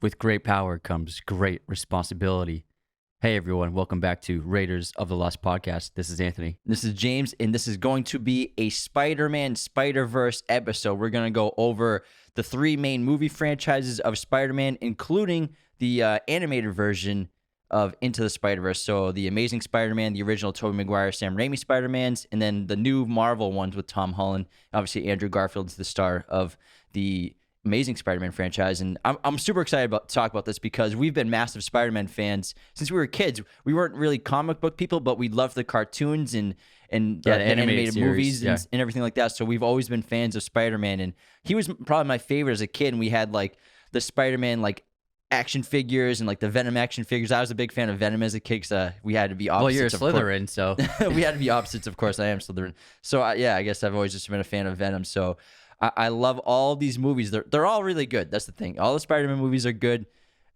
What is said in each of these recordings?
With great power comes great responsibility. Hey everyone, welcome back to Raiders of the Lost podcast. This is Anthony. This is James, and this is going to be a Spider-Man Spider-Verse episode. We're going to go over the three main movie franchises of Spider-Man, including the animated version of Into the Spider-Verse. So the Amazing Spider-Man, the original Tobey Maguire, Sam Raimi Spider-Mans, and then the new Marvel ones with Tom Holland. Obviously, Andrew Garfield's the star of the Amazing Spider-Man franchise, and I'm super excited to talk about this because we've been massive Spider-Man fans since we were kids. We weren't really comic book people, but we loved the cartoons and the animated series, movies and everything like that. So we've always been fans of Spider-Man, and he was probably my favorite as a kid. And we had like the Spider-Man like action figures and like the Venom action figures. I was a big fan of Venom as a kid because we had to be opposites. Well, you're a Slytherin, so we had to be opposites. Of course, I am Slytherin. So I guess I've always just been a fan of Venom. So I love all these movies. They're all really good. That's the thing. All the Spider-Man movies are good.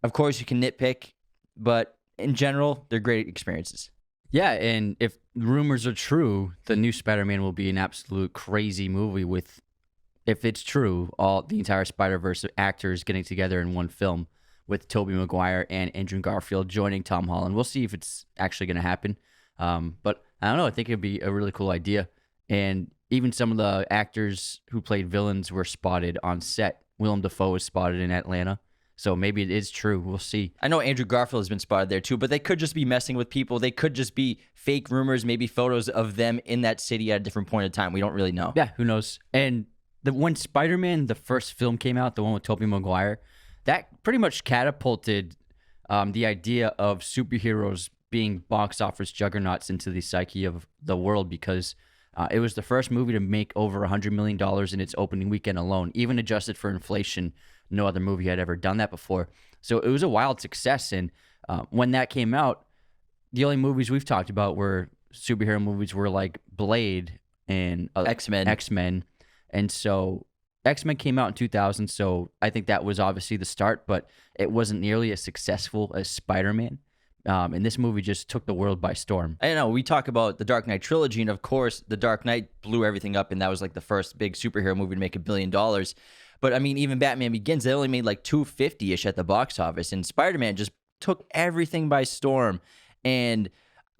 Of course, you can nitpick, but in general, they're great experiences. yeah. And if rumors are true, the new Spider-Man will be an absolute crazy movie with, if it's true, the entire Spider-Verse actors getting together in one film with Tobey Maguire and Andrew Garfield joining Tom Holland. We'll see if it's actually going to happen. But I don't know. I think it'd be a really cool idea. And even some of the actors who played villains were spotted on set. Willem Dafoe was spotted in Atlanta. So maybe it is true. We'll see. I know Andrew Garfield has been spotted there too, but they could just be messing with people. They could just be fake rumors, maybe photos of them in that city at a different point in time. We don't really know. Yeah, who knows? And when Spider-Man, the first film came out, the one with Tobey Maguire, that pretty much catapulted the idea of superheroes being box office juggernauts into the psyche of the world because it was the first movie to make over $100 million in its opening weekend alone. Even adjusted for inflation, no other movie had ever done that before. So it was a wild success. And when that came out, the only movies we've talked about were superhero movies were like Blade and X-Men. And so X-Men came out in 2000, so I think that was obviously the start, but it wasn't nearly as successful as Spider-Man. And this movie just took the world by storm. I know we talk about the Dark Knight trilogy, and of course, the Dark Knight blew everything up, and that was like the first big superhero movie to make $1 billion. But I mean, even Batman Begins, they only made like 250-ish at the box office, and Spider-Man just took everything by storm. And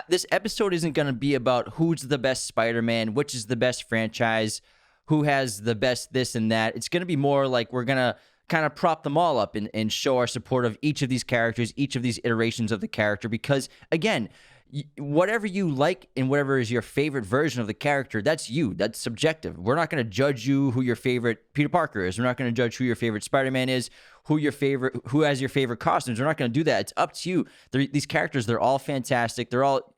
this episode isn't going to be about who's the best Spider-Man, which is the best franchise, who has the best this and that. It's going to be more like we're going to kind of prop them all up and show our support of each of these characters, each of these iterations of the character. Because, again, whatever you like and whatever is your favorite version of the character, that's you. That's subjective. We're not going to judge you who your favorite Peter Parker is. We're not going to judge who your favorite Spider-Man is, who has your favorite costumes. We're not going to do that. It's up to you. These characters, they're all fantastic. They're all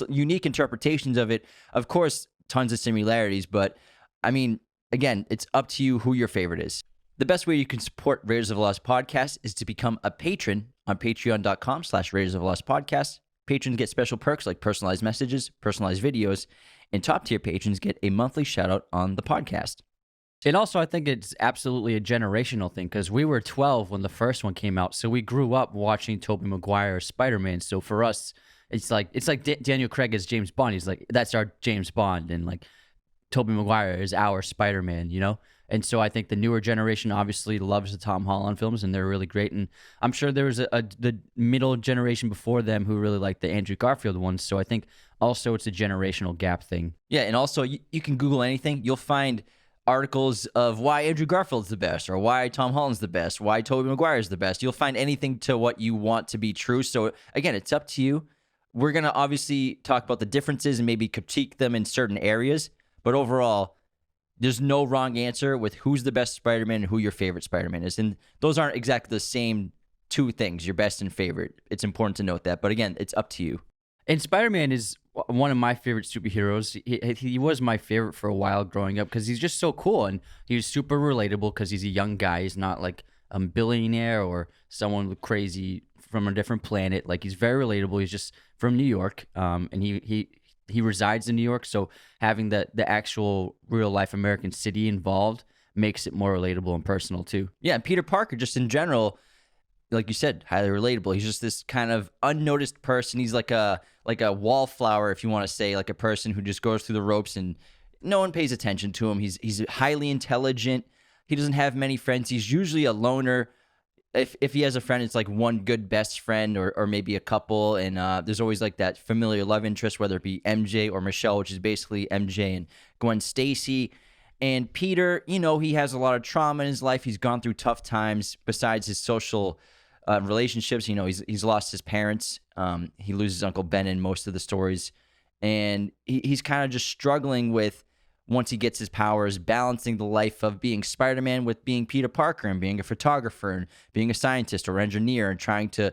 unique interpretations of it. Of course, tons of similarities, but I mean, again, it's up to you who your favorite is. The best way you can support Raiders of the Lost podcast is to become a patron on patreon.com/Raiders of the Lost podcast. Patrons get special perks like personalized messages, personalized videos, and top tier patrons get a monthly shout out on the podcast. And also, I think it's absolutely a generational thing because we were 12 when the first one came out, so we grew up watching Tobey Maguire Spider-Man. So for us, it's like Daniel Craig as James Bond. He's like, that's our James Bond, and like Tobey Maguire is our Spider-Man, you know? And so I think the newer generation obviously loves the Tom Holland films, and they're really great. And I'm sure there was the middle generation before them who really liked the Andrew Garfield ones. So I think also it's a generational gap thing. Yeah, and also you can Google anything. You'll find articles of why Andrew Garfield's the best, or why Tom Holland's the best, why Tobey Maguire's the best. You'll find anything to what you want to be true. So again, it's up to you. We're going to obviously talk about the differences and maybe critique them in certain areas. But overall, there's no wrong answer with who's the best Spider-Man and who your favorite Spider-Man is. And those aren't exactly the same two things, your best and favorite. It's important to note that. But again, it's up to you. And Spider-Man is one of my favorite superheroes. He was my favorite for a while growing up because he's just so cool. And he's super relatable because he's a young guy. He's not like a billionaire or someone crazy from a different planet. Like, he's very relatable. He's just from New York. And he resides in New York, so having the actual real-life American city involved makes it more relatable and personal, too. Yeah, and Peter Parker, just in general, like you said, highly relatable. He's just this kind of unnoticed person. He's like a wallflower, if you want to say, like a person who just goes through the ropes and no one pays attention to him. He's highly intelligent. He doesn't have many friends. He's usually a loner. if he has a friend, it's like one good best friend or maybe a couple, and there's always like that familiar love interest, whether it be MJ or Michelle, which is basically MJ and Gwen Stacy. And Peter, he has a lot of trauma in his life. He's gone through tough times. Besides his social relationships, he's lost his parents. He loses Uncle Ben in most of the stories, and he's kind of just struggling with, once he gets his powers, balancing the life of being Spider-Man with being Peter Parker and being a photographer and being a scientist or engineer, and trying to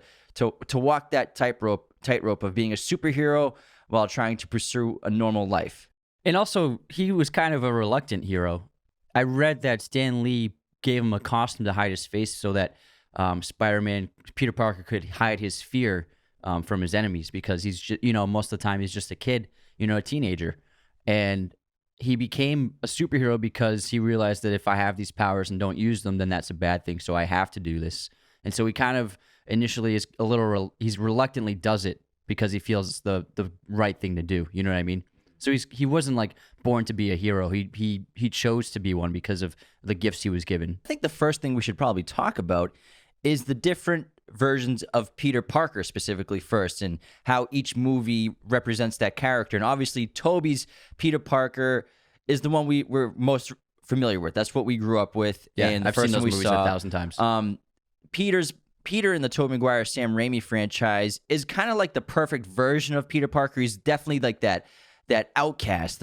walk that tightrope of being a superhero while trying to pursue a normal life. And also, he was kind of a reluctant hero. I read that Stan Lee gave him a costume to hide his face so that Peter Parker could hide his fear from his enemies, because he's just, most of the time he's just a kid, a teenager. And he became a superhero because he realized that if I have these powers and don't use them, then that's a bad thing. So I have to do this. And so he kind of initially is he's reluctantly does it because he feels it's the right thing to do. You know what I mean? So he wasn't like born to be a hero. He chose to be one because of the gifts he was given. I think the first thing we should probably talk about is the different versions of Peter Parker specifically first, and how each movie represents that character. And obviously, Tobey's Peter Parker is the one we're most familiar with. That's what we grew up with. Yeah, and I've seen those movies 1,000 times. Peter in the Tobey Maguire Sam Raimi franchise is kind of like the perfect version of Peter Parker. He's definitely like that outcast.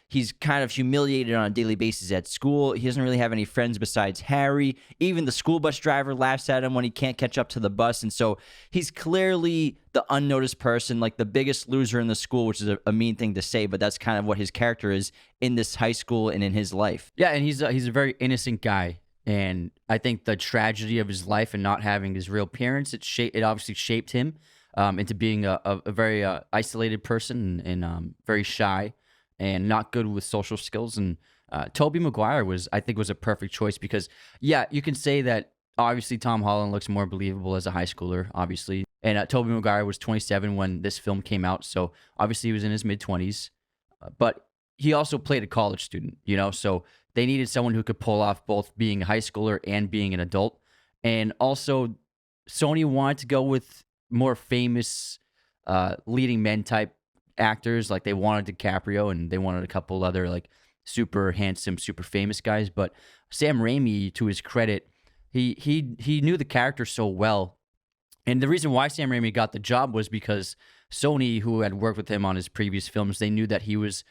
He's kind of humiliated on a daily basis at school. He doesn't really have any friends besides Harry. Even the school bus driver laughs at him when he can't catch up to the bus. And so he's clearly the unnoticed person, like the biggest loser in the school, which is a mean thing to say, but that's kind of what his character is in this high school and in his life. Yeah, and he's a very innocent guy. And I think the tragedy of his life and not having his real parents, it obviously shaped him into being a very isolated person and very shy and not good with social skills. And Tobey Maguire was a perfect choice because, yeah, you can say that obviously Tom Holland looks more believable as a high schooler, obviously. And Tobey Maguire was 27 when this film came out, so obviously he was in his mid-20s. But he also played a college student, so they needed someone who could pull off both being a high schooler and being an adult. And also, Sony wanted to go with more famous leading men type actors. Like they wanted DiCaprio and they wanted a couple other like super handsome, super famous guys. But Sam Raimi, to his credit, he knew the character so well. And the reason why Sam Raimi got the job was because Sony, who had worked with him on his previous films, they knew that he was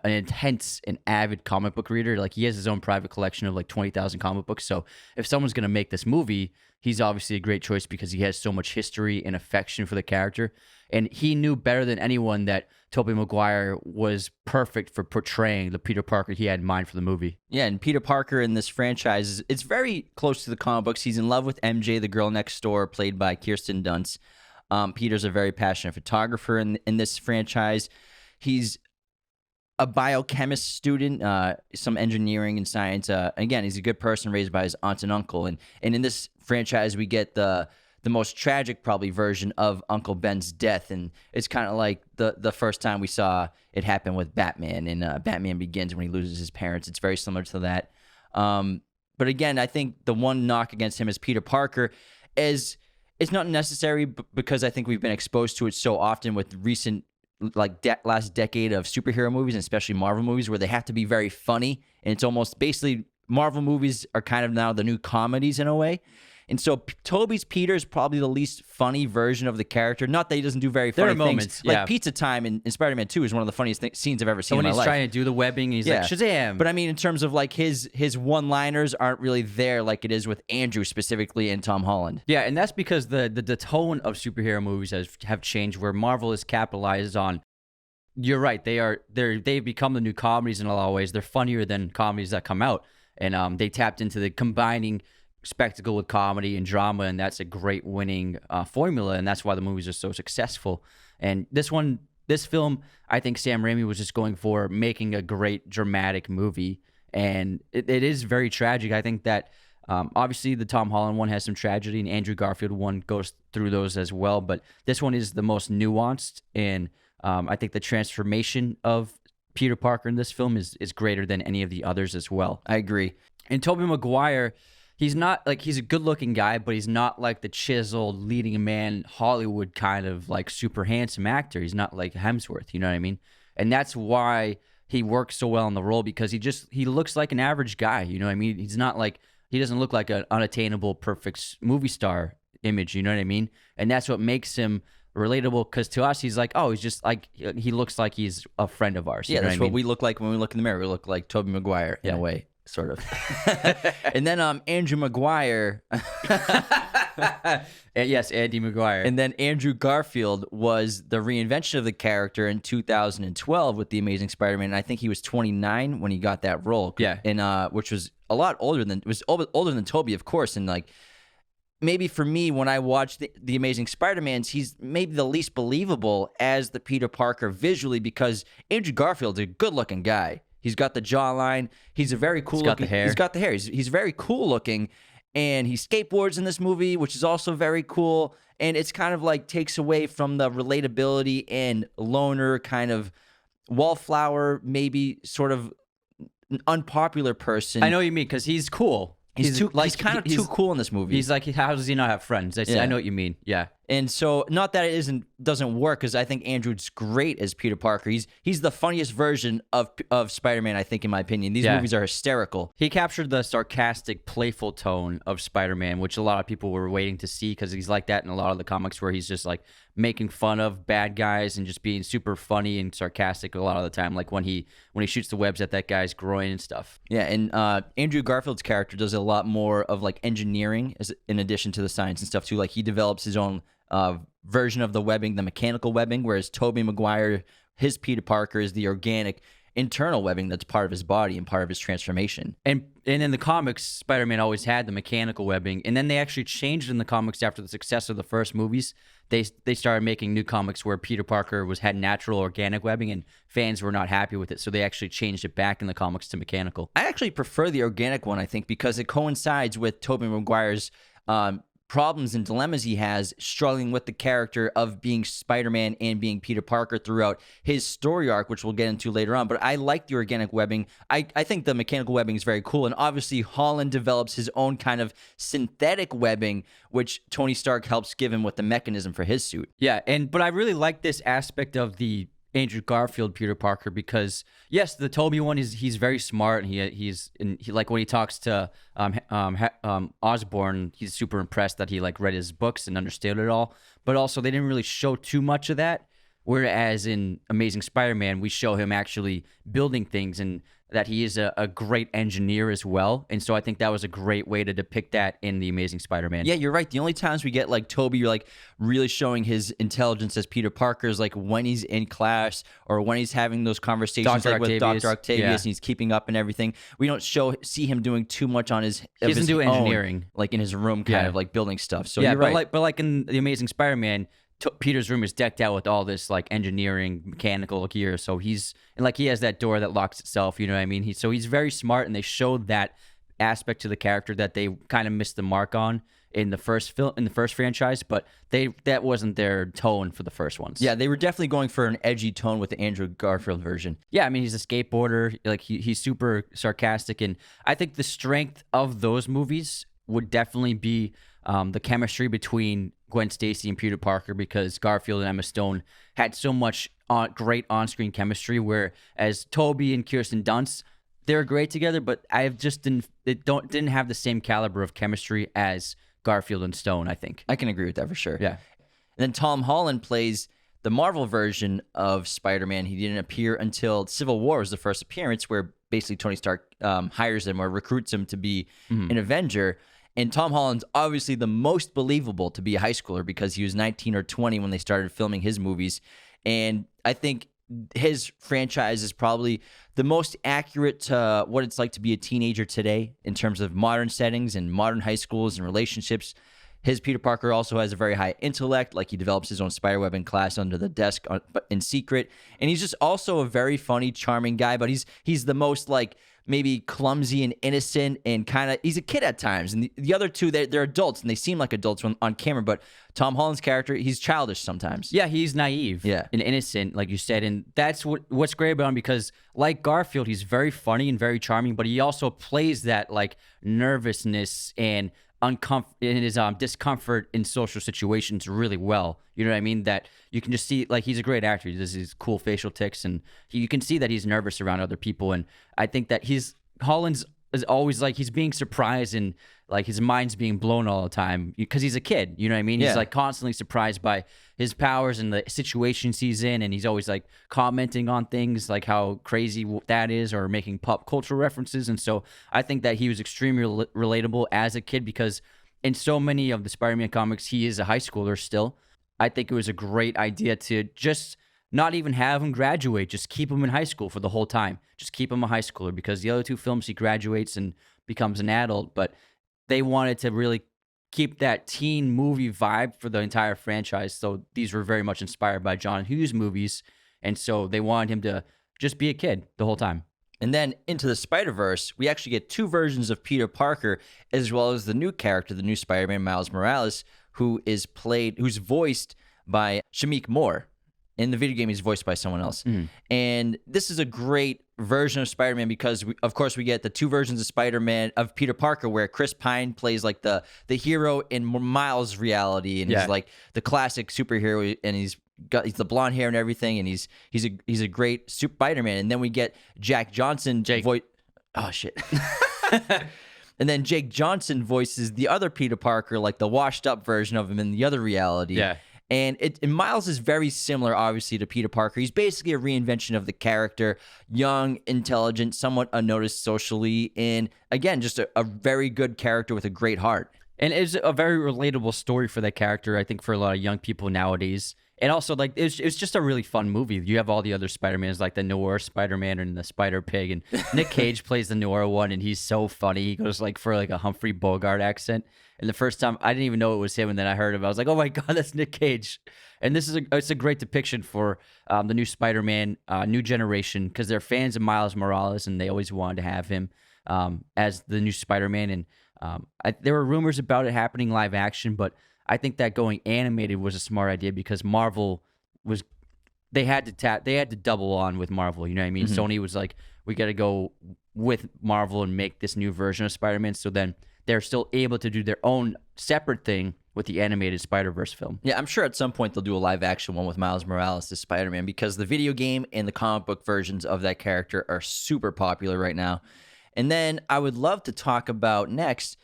an intense and avid comic book reader. Like he has his own private collection of like 20,000 comic books. So if someone's going to make this movie, he's obviously a great choice because he has so much history and affection for the character. And he knew better than anyone that Tobey Maguire was perfect for portraying the Peter Parker he had in mind for the movie. Yeah, and Peter Parker in this franchise, it's very close to the comic books. He's in love with MJ, the girl next door, played by Kirsten Dunst. Peter's a very passionate photographer in this franchise. He's a biochemist student, some engineering and science. Again, he's a good person raised by his aunt and uncle. And in this franchise, we get the most tragic probably version of Uncle Ben's death. And it's kind of like the first time we saw it happen with Batman in Batman Begins when he loses his parents. It's very similar to that. But again, I think the one knock against him as Peter Parker is it's not necessary because I think we've been exposed to it so often with recent last decade of superhero movies, and especially Marvel movies, where they have to be very funny. And it's almost basically Marvel movies are kind of now the new comedies in a way. And so Tobey's Peter is probably the least funny version of the character. Not that he doesn't do very funny things. Moments, yeah. Like Pizza Time in Spider-Man 2 is one of the funniest scenes I've ever seen in my life. When he's trying to do the webbing and he's like, Shazam! But I mean, in terms of like his one-liners aren't really there like it is with Andrew specifically and Tom Holland. Yeah, and that's because the tone of superhero movies have changed, where Marvel is capitalized on. You're right. They've become the new comedies in a lot of ways. They're funnier than comedies that come out. And they tapped into the combining spectacle with comedy and drama, and that's a great winning formula, and that's why the movies are so successful. And this film, I think Sam Raimi was just going for making a great dramatic movie, and it is very tragic. I think that obviously the Tom Holland one has some tragedy, and Andrew Garfield one goes through those as well, but this one is the most nuanced, and I think the transformation of Peter Parker in this film is greater than any of the others as well. I agree. And Tobey Maguire, he's not like he's a good-looking guy, but he's not like the chiseled leading man Hollywood kind of like super handsome actor. He's not like Hemsworth, you know what I mean? And that's why he works so well in the role, because he looks like an average guy, you know what I mean? He's not like, he doesn't look like an unattainable perfect movie star image, you know what I mean? And that's what makes him relatable, because to us he's like, oh, he's just like, he looks like he's a friend of ours. Yeah, you know that's what I what mean? we look like when we look in the mirror. We look like Tobey Maguire in a way, sort of. And then Andrew Maguire. Yes, Andy Maguire. And then Andrew Garfield was the reinvention of the character in 2012 with The Amazing Spider-Man. And I think he was 29 when he got that role. Yeah. And which was a lot older than, it was older than Tobey, of course. And like, maybe for me, when I watched the Amazing Spider-Mans, he's maybe the least believable as the Peter Parker visually, because Andrew Garfield's a good-looking guy. He's got the jawline. He's a very cool looking. Got the hair. He's got the hair. He's very cool looking. And he skateboards in this movie, which is also very cool. And it's kind of like takes away from the relatability and loner kind of wallflower, maybe sort of unpopular person. I know what you mean, because he's cool. He's kind of too cool in this movie. He's like, how does he not have friends? I know what you mean. Yeah. And so, not that it doesn't work, because I think Andrew's great as Peter Parker. He's the funniest version of Spider-Man, I think, in my opinion. These movies are hysterical. He captured the sarcastic, playful tone of Spider-Man, which a lot of people were waiting to see, because he's like that in a lot of the comics, where he's just like making fun of bad guys and just being super funny and sarcastic a lot of the time, like when he shoots the webs at that guy's groin and stuff. Yeah, and Andrew Garfield's character does a lot more of like engineering in addition to the science and stuff too. Like he develops his own version of the webbing, the mechanical webbing, whereas Tobey Maguire, his Peter Parker, is the organic internal webbing that's part of his body and part of his transformation. And in the comics, Spider-Man always had the mechanical webbing, and then they actually changed in the comics after the success of the first movies. They started making new comics where Peter Parker had natural organic webbing, and fans were not happy with it, so they actually changed it back in the comics to mechanical. I actually prefer the organic one, I think, because it coincides with Tobey Maguire's problems and dilemmas he has struggling with the character of being Spider-Man and being Peter Parker throughout his story arc, which we'll get into later on. But I like the organic webbing. I think the mechanical webbing is very cool. And obviously Holland develops his own kind of synthetic webbing, which Tony Stark helps give him with the mechanism for his suit. Yeah, but I really like this aspect of the Andrew Garfield Peter Parker, because yes, the Tobey one he's very smart, and he's like when he talks to Osborn, he's super impressed that he like read his books and understood it all. But also they didn't really show too much of that. Whereas in Amazing Spider-Man, we show him actually building things, and that he is a great engineer as well. And so I think that was a great way to depict that in The Amazing Spider-Man. Yeah, you're right. The only times we get like Tobey, you're like really showing his intelligence as Peter Parker is like when he's in class or when he's having those conversations with Dr. Octavius and he's keeping up and everything. We don't see him doing too much on his He doesn't do engineering. Like in his room kind of like building stuff. So yeah, you're right. but like in The Amazing Spider-Man, Peter's room is decked out with all this like engineering, mechanical gear. So he has that door that locks itself. You know what I mean? He's very smart, and they showed that aspect to the character that they kind of missed the mark on in the first franchise. But that wasn't their tone for the first ones. Yeah, they were definitely going for an edgy tone with the Andrew Garfield version. Yeah, I mean, he's a skateboarder. Like he's super sarcastic, and I think the strength of those movies would definitely be the chemistry between Gwen Stacy and Peter Parker, because Garfield and Emma Stone had so much great on-screen chemistry, whereas Tobey and Kirsten Dunst, they're great together, but I just didn't have the same caliber of chemistry as Garfield and Stone, I think. I can agree with that for sure. Yeah. And then Tom Holland plays the Marvel version of Spider-Man. He didn't appear until Civil War was the first appearance, where basically Tony Stark hires him or recruits him to be an Avenger. And Tom Holland's obviously the most believable to be a high schooler, because he was 19 or 20 when they started filming his movies. And I think his franchise is probably the most accurate to what it's like to be a teenager today in terms of modern settings and modern high schools and relationships. His Peter Parker also has a very high intellect, like he develops his own spiderweb in class under the desk in secret. And he's just also a very funny, charming guy, but he's the most like maybe clumsy and innocent and kind of, he's a kid at times. And the other two, they're adults and they seem like adults on camera. But Tom Holland's character, he's childish sometimes. Yeah, he's naive and innocent, like you said. And that's what's great about him, because like Garfield, he's very funny and very charming, but he also plays that like nervousness and in his discomfort in social situations really well. You know what I mean? That you can just see, like, he's a great actor. He does these cool facial tics, and you can see that he's nervous around other people. And I think that Holland's is always like he's being surprised and like his mind's being blown all the time because he's a kid. You know what I mean? He's like constantly surprised by his powers and the situations he's in, and he's always like commenting on things like how crazy that is, or making pop cultural references. And so I think that he was extremely relatable as a kid, because in so many of the Spider-Man comics, he is a high schooler still. I think it was a great idea to just not even have him graduate, just keep him in high school for the whole time. Just keep him a high schooler, because the other two films he graduates and becomes an adult, but they wanted to really keep that teen movie vibe for the entire franchise. So these were very much inspired by John Hughes movies, and so they wanted him to just be a kid the whole time. And then into the Spider-Verse, we actually get two versions of Peter Parker, as well as the new character, the new Spider-Man, Miles Morales, who's voiced by Shameik Moore. In the video game, he's voiced by someone else. And this is a great version of Spider-Man because, of course, we get the two versions of Spider-Man, of Peter Parker, where Chris Pine plays like the hero in Miles' reality, and he's like the classic superhero, and he's the blonde hair and everything, and he's a great Spider-Man. And then we get Jack Johnson oh shit. And then Jake Johnson voices the other Peter Parker, like the washed up version of him in the other reality. Yeah. And Miles is very similar, obviously, to Peter Parker. He's basically a reinvention of the character, young, intelligent, somewhat unnoticed socially, and again, just a very good character with a great heart. And it's a very relatable story for that character, I think, for a lot of young people nowadays. And also, like, it's just a really fun movie. You have all the other Spider-Mans, like the noir Spider-Man and the Spider-Pig, and Nick Cage plays the noir one, and he's so funny. He goes like for like a Humphrey Bogart accent. And the first time, I didn't even know it was him, and then I heard him. I was like, oh my God, that's Nick Cage. And it's a great depiction for the new Spider-Man, new generation, because they're fans of Miles Morales, and they always wanted to have him as the new Spider-Man. And there were rumors about it happening live action, but I think that going animated was a smart idea, because Marvel they had to double on with Marvel. You know what I mean? Sony was like, we got to go with Marvel and make this new version of Spider-Man. So then they're still able to do their own separate thing with the animated Spider-Verse film. Yeah, I'm sure at some point they'll do a live action one with Miles Morales as Spider-Man, because the video game and the comic book versions of that character are super popular right now. And then I would love to talk about next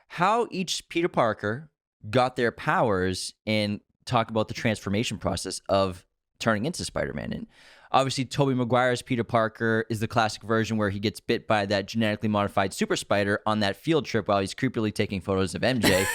how each Peter Parker got their powers and talk about the transformation process of turning into Spider-Man. And obviously, Tobey Maguire's Peter Parker is the classic version where he gets bit by that genetically modified super spider on that field trip while he's creepily taking photos of MJ.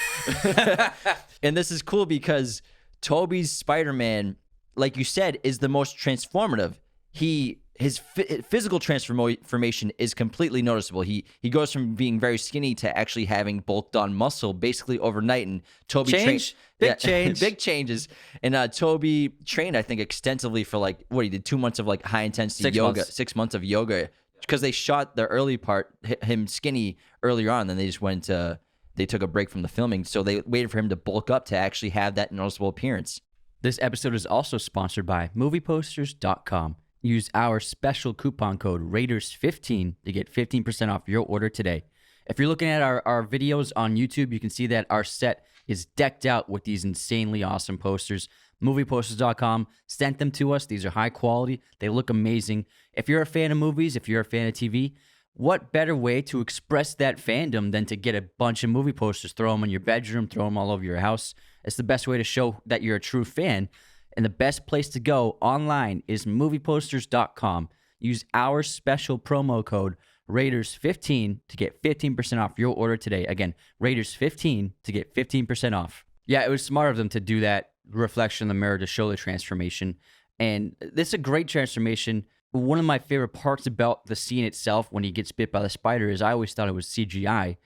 And this is cool because Tobey's Spider-Man, like you said, is the most transformative. His physical transformation is completely noticeable. He goes from being very skinny to actually having bulked on muscle basically overnight. And Tobey big changes. And Tobey trained, I think, extensively for like he did 2 months of like high intensity yoga, 6 months of yoga, because they shot the early part him skinny earlier on. Then they just they took a break from the filming, so they waited for him to bulk up to actually have that noticeable appearance. This episode is also sponsored by MoviePosters.com. Use our special coupon code Raiders15 to get 15% off your order today. If you're looking at our videos on YouTube, you can see that our set is decked out with these insanely awesome posters. MoviePosters.com sent them to us. These are high quality. They look amazing. If you're a fan of movies, if you're a fan of TV, what better way to express that fandom than to get a bunch of movie posters, throw them in your bedroom, throw them all over your house? It's the best way to show that you're a true fan. And the best place to go online is movieposters.com. Use our special promo code Raiders15 to get 15% off your order today. Again, Raiders15 to get 15% off. Yeah, it was smart of them to do that reflection in the mirror to show the transformation. And this is a great transformation. One of my favorite parts about the scene itself when he gets bit by the spider is I always thought it was CGI,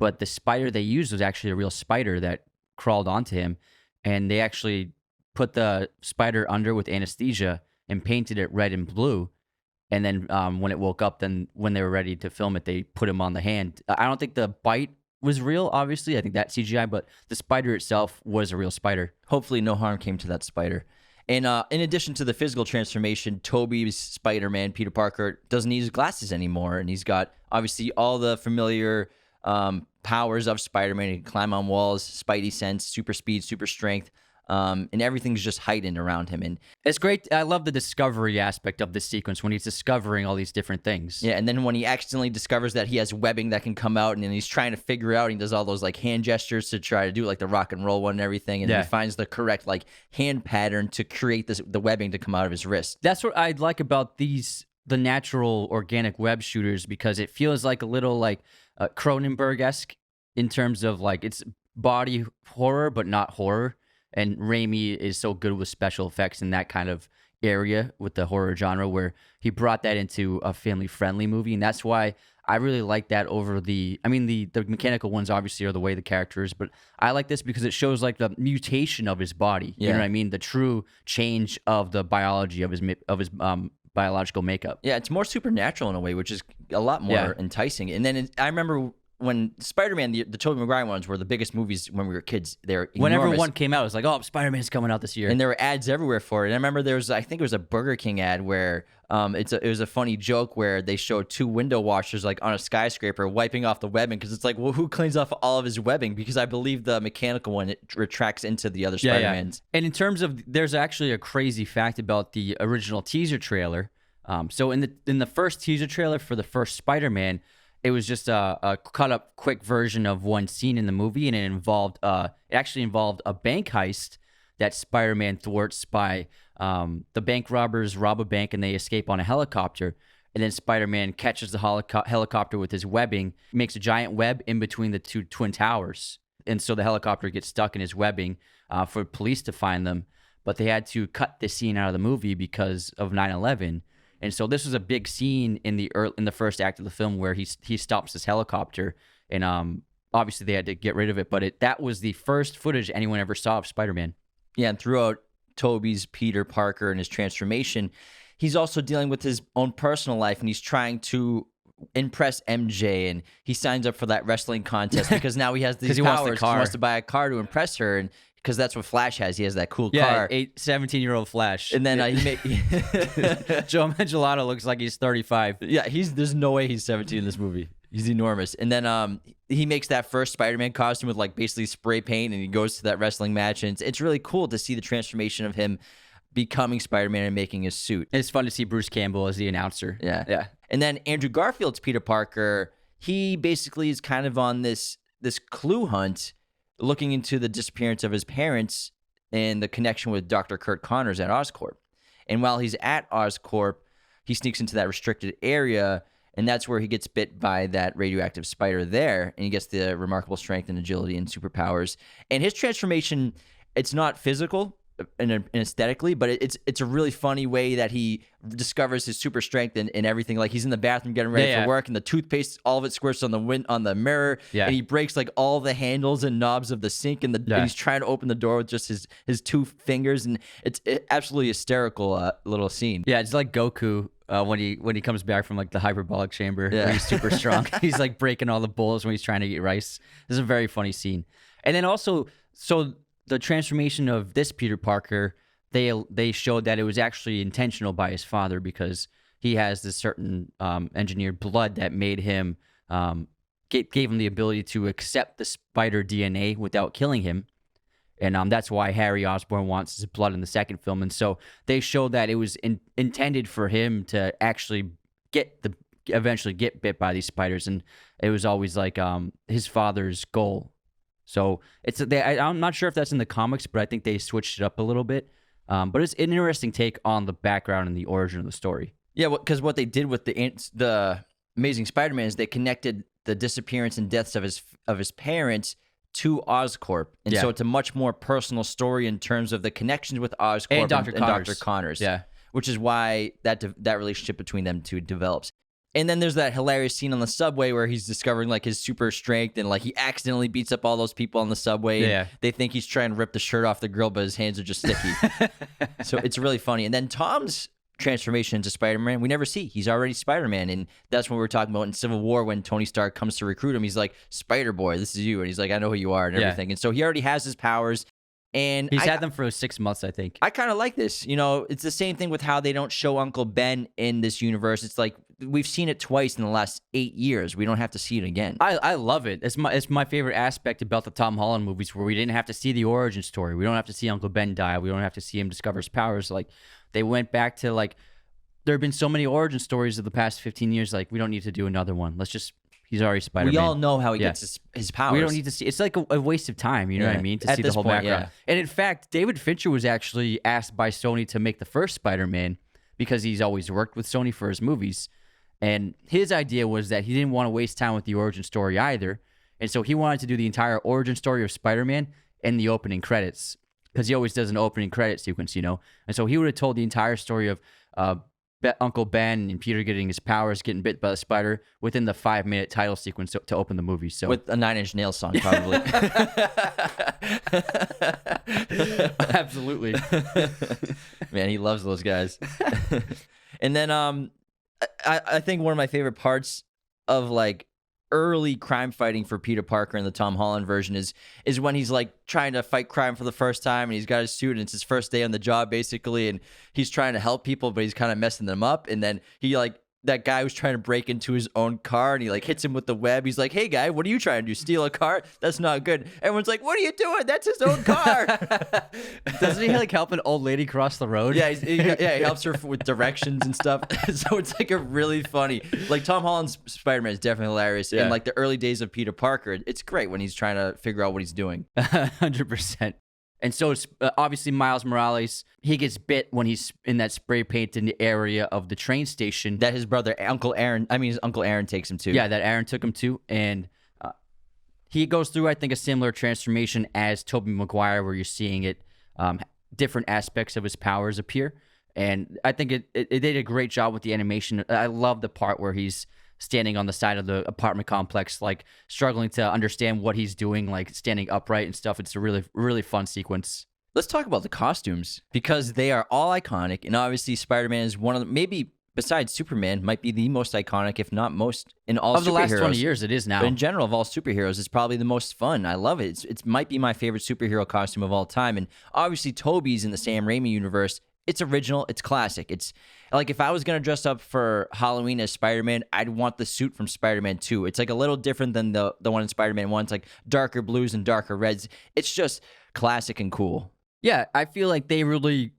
but the spider they used was actually a real spider that crawled onto him. And they actually put the spider under with anesthesia and painted it red and blue. And then when it woke up, then when they were ready to film it, they put him on the hand. I don't think the bite was real, obviously. I think that's CGI, but the spider itself was a real spider. Hopefully no harm came to that spider. And in addition to the physical transformation, Tobey's Spider-Man, Peter Parker, doesn't need his glasses anymore. And he's got, obviously, all the familiar powers of Spider-Man. He can climb on walls, spidey sense, super speed, super strength. And everything's just heightened around him. And it's great. I love the discovery aspect of this sequence when he's discovering all these different things. Yeah, and then when he accidentally discovers that he has webbing that can come out, and then he's trying to figure out, he does all those like hand gestures to try to do like the rock and roll one and everything, and he finds the correct like hand pattern to create the webbing to come out of his wrist. That's what I like about the natural organic web shooters, because it feels like a little like Cronenberg-esque in terms of like it's body horror but not horror. And Raimi is so good with special effects in that kind of area with the horror genre, where he brought that into a family-friendly movie. And that's why I really like that over the mechanical ones obviously are the way the character is, but I like this because it shows like the mutation of his body. You know what I mean? The true change of the biology of his biological makeup. Yeah, it's more supernatural in a way, which is a lot more enticing. And then I remember when Spider-Man, the Tobey Maguire ones were the biggest movies when we were kids. They're enormous. Whenever one came out, it was like, oh, Spider-Man's coming out this year. And there were ads everywhere for it. And I remember I think it was a Burger King ad where it was a funny joke where they showed two window washers like on a skyscraper wiping off the webbing, because it's like, well, who cleans off all of his webbing? Because I believe the mechanical one, it retracts into the other Spider-Mans. And in terms of, there's actually a crazy fact about the original teaser trailer. So in the first teaser trailer for the first Spider-Man, it was just a cut-up quick version of one scene in the movie, and it actually involved a bank heist that Spider-Man thwarts by the bank robbers rob a bank and they escape on a helicopter, and then Spider-Man catches the helicopter with his webbing, makes a giant web in between the two twin towers, and so the helicopter gets stuck in his webbing for police to find them, but they had to cut this scene out of the movie because of 9/11. And so this was a big scene in the first act of the film where he stops this helicopter, and obviously they had to get rid of it. But that was the first footage anyone ever saw of Spider-Man. Yeah, and throughout Tobey's Peter Parker and his transformation, he's also dealing with his own personal life, and he's trying to impress MJ, and he signs up for that wrestling contest because now he has these powers. He wants to buy a car to impress her, and because that's what Flash has. He has that cool car. 17-year-old Flash. And then Joe Manganiello looks like he's 35. Yeah, there's no way he's 17 in this movie. He's enormous. And then he makes that first Spider-Man costume with like basically spray paint, and he goes to that wrestling match. And it's really cool to see the transformation of him becoming Spider-Man and making his suit. It's fun to see Bruce Campbell as the announcer. Yeah. And then Andrew Garfield's Peter Parker, he basically is kind of on this clue hunt, looking into the disappearance of his parents and the connection with Dr. Kurt Connors at Oscorp. And while he's at Oscorp, he sneaks into that restricted area, and that's where he gets bit by that radioactive spider there, and he gets the remarkable strength and agility and superpowers. And his transformation, it's not physical and aesthetically, but it's a really funny way that he discovers his super strength and everything. Like he's in the bathroom getting ready for work, and the toothpaste, all of it squirts on the mirror, and he breaks like all the handles and knobs of the sink, and he's trying to open the door with just his two fingers, and it's absolutely hysterical little scene. Yeah, it's like Goku when he comes back from like the hyperbolic chamber where he's super strong. He's like breaking all the bowls when he's trying to eat rice. This is a very funny scene. And then also, so the transformation of this Peter Parker, they showed that it was actually intentional by his father, because he has this certain engineered blood that made him gave him the ability to accept the spider DNA without killing him, and that's why Harry Osborn wants his blood in the second film. And so they showed that it was intended for him to actually eventually get bit by these spiders, and it was always like his father's goal. So I'm not sure if that's in the comics, but I think they switched it up a little bit. But it's an interesting take on the background and the origin of the story. Yeah, because what they did with the Amazing Spider-Man is they connected the disappearance and deaths of his parents to Oscorp, and so it's a much more personal story in terms of the connections with Oscorp and Dr. Connors. Yeah, which is why that relationship between them two develops. And then there's that hilarious scene on the subway where he's discovering like his super strength, and like he accidentally beats up all those people on the subway. Yeah. They think he's trying to rip the shirt off the girl, but his hands are just sticky. So it's really funny. And then Tom's transformation into Spider-Man, we never see. He's already Spider-Man. And that's what we're talking about in Civil War when Tony Stark comes to recruit him. He's like, Spider-Boy, this is you. And he's like, I know who you are and everything. And so he already has his powers. And he's had them for 6 months, I think. I kind of like this. You know, it's the same thing with how they don't show Uncle Ben in this universe. It's like we've seen it twice in the last 8 years. We don't have to see it again. I love it. It's my favorite aspect about the Tom Holland movies, where we didn't have to see the origin story. We don't have to see Uncle Ben die. We don't have to see him discover his powers. Like, they went back to, like, there have been so many origin stories of the past 15 years. Like, we don't need to do another one. Let's just. He's already Spider-Man. We all know how he gets his powers. We don't need to see. It's like a waste of time, you know what I mean, to see the whole background. And in fact, David Fincher was actually asked by Sony to make the first Spider-Man because he's always worked with Sony for his movies. And his idea was that he didn't want to waste time with the origin story either. And so he wanted to do the entire origin story of Spider-Man in the opening credits, because he always does an opening credit sequence, you know. And so he would have told the entire story of Uncle Ben and Peter getting his powers, getting bit by the spider within the 5-minute title sequence to open the movie. So with a 9 Inch Nails song, probably. Absolutely. Man, he loves those guys. And then I think one of my favorite parts of like early crime fighting for Peter Parker in the Tom Holland version is when he's like trying to fight crime for the first time, and he's got his suit and it's his first day on the job basically, and he's trying to help people, but he's kind of messing them up. And then he like, that guy was trying to break into his own car, and he like hits him with the web. He's like, hey guy, what are you trying to do? Steal a car? That's not good. Everyone's like, what are you doing? That's his own car. Doesn't he like help an old lady cross the road? Yeah, he helps her with directions and stuff. So it's like a really funny, like Tom Holland's Spider-Man is definitely hilarious. And like the early days of Peter Parker, it's great when he's trying to figure out what he's doing. 100%. And so obviously Miles Morales, he gets bit when he's in that spray painted area of the train station. That his Uncle Aaron takes him to. Yeah, that Aaron took him to. And he goes through, I think, a similar transformation as Tobey Maguire, where you're seeing it, different aspects of his powers appear. And I think it did a great job with the animation. I love the part where he's standing on the side of the apartment complex, like struggling to understand what he's doing, like standing upright and stuff. It's a really, really fun sequence. Let's talk about the costumes, because they are all iconic. And obviously Spider-Man is one of them, maybe besides Superman, might be the most iconic, if not most, in all of the last 20 years. It is now. But in general, of all superheroes, it's probably the most fun. I love it. It might be my favorite superhero costume of all time. And obviously Tobey's in the Sam Raimi universe. It's original. It's classic. It's like, if I was going to dress up for Halloween as Spider-Man, I'd want the suit from Spider-Man 2. It's like a little different than the one in Spider-Man 1. It's like darker blues and darker reds. It's just classic and cool. Yeah, I feel like they really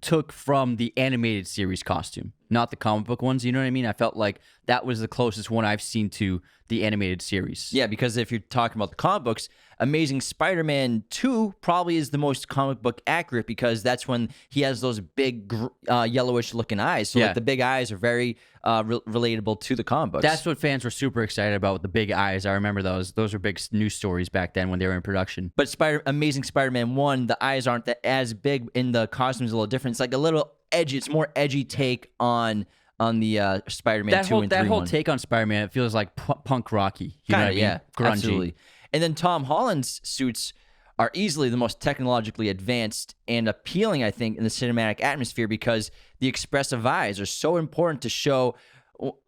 took from the animated series costume, not the comic book ones. You know what I mean? I felt like that was the closest one I've seen to the animated series. Yeah, because if you're talking about the comic books, Amazing Spider-Man 2 probably is the most comic book accurate, because that's when he has those big yellowish looking eyes. So like the big eyes are very relatable to the comic books. That's what fans were super excited about, with the big eyes. I remember those. Those were big news stories back then when they were in production. But Amazing Spider-Man 1, the eyes aren't as big, in the costumes a little different. It's like a little edgy. It's more edgy take on the Spider-Man 2 and 3 That whole take on Spider-Man, it feels like punk rocky. You know what I mean? Yeah, grungy. Absolutely. And then Tom Holland's suits are easily the most technologically advanced and appealing, I think, in the cinematic atmosphere, because the expressive eyes are so important to show,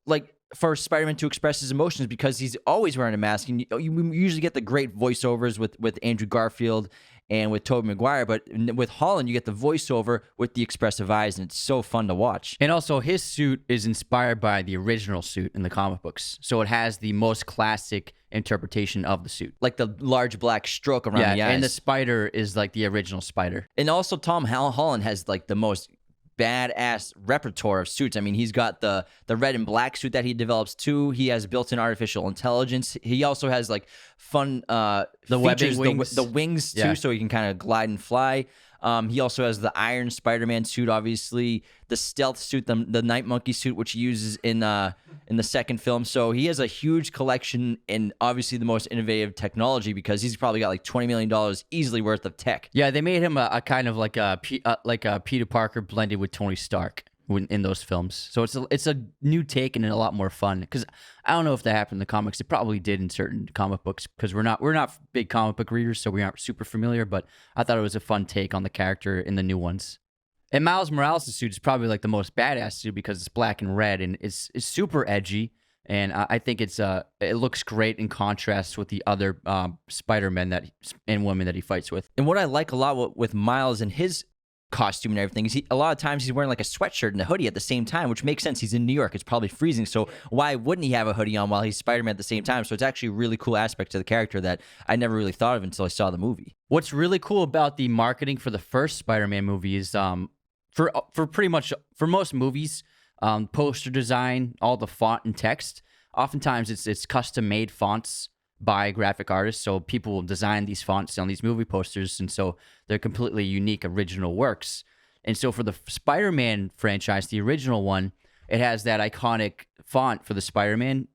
like, for Spider-Man to express his emotions, because he's always wearing a mask. And you usually get the great voiceovers with Andrew Garfield and with Tobey Maguire, but with Holland, you get the voiceover with the expressive eyes, and it's so fun to watch. And also, his suit is inspired by the original suit in the comic books, so it has the most classic interpretation of the suit. Like the large black stroke around the eyes. And the spider is like the original spider. And also, Tom Holland has like the most badass repertoire of suits. I mean, he's got the red and black suit that he develops too. He has built-in artificial intelligence. He also has like fun the features, webbing wings. the wings too, so he can kind of glide and fly. He also has the Iron Spider-Man suit, obviously, the stealth suit, the Night Monkey suit, which he uses in the second film. So he has a huge collection, and obviously the most innovative technology, because he's probably got like $20 million easily worth of tech. Yeah, they made him a kind of like a Peter Parker blended with Tony Stark in those films. So it's a new take and a lot more fun, because I don't know if that happened in the comics. It probably did in certain comic books, because we're not big comic book readers, so we aren't super familiar, but I thought it was a fun take on the character in the new ones. And Miles Morales' suit is probably like the most badass suit because it's black and red and it's super edgy. And I think it looks great in contrast with the other Spider-Men and women that he fights with. And what I like a lot with Miles and his costume and everything is a lot of times he's wearing like a sweatshirt and a hoodie at the same time, which makes sense. He's in New York. It's probably freezing. So why wouldn't he have a hoodie on while he's Spider-Man at the same time? So it's actually a really cool aspect to the character that I never really thought of until I saw the movie. What's really cool about the marketing for the first Spider-Man movie is for most movies, poster design, all the font and text, oftentimes it's custom made fonts by graphic artists. So people will design these fonts on these movie posters, and so they're completely unique, original works. And so for the Spider-Man franchise, the original one, it has that iconic font for the Spider-Man.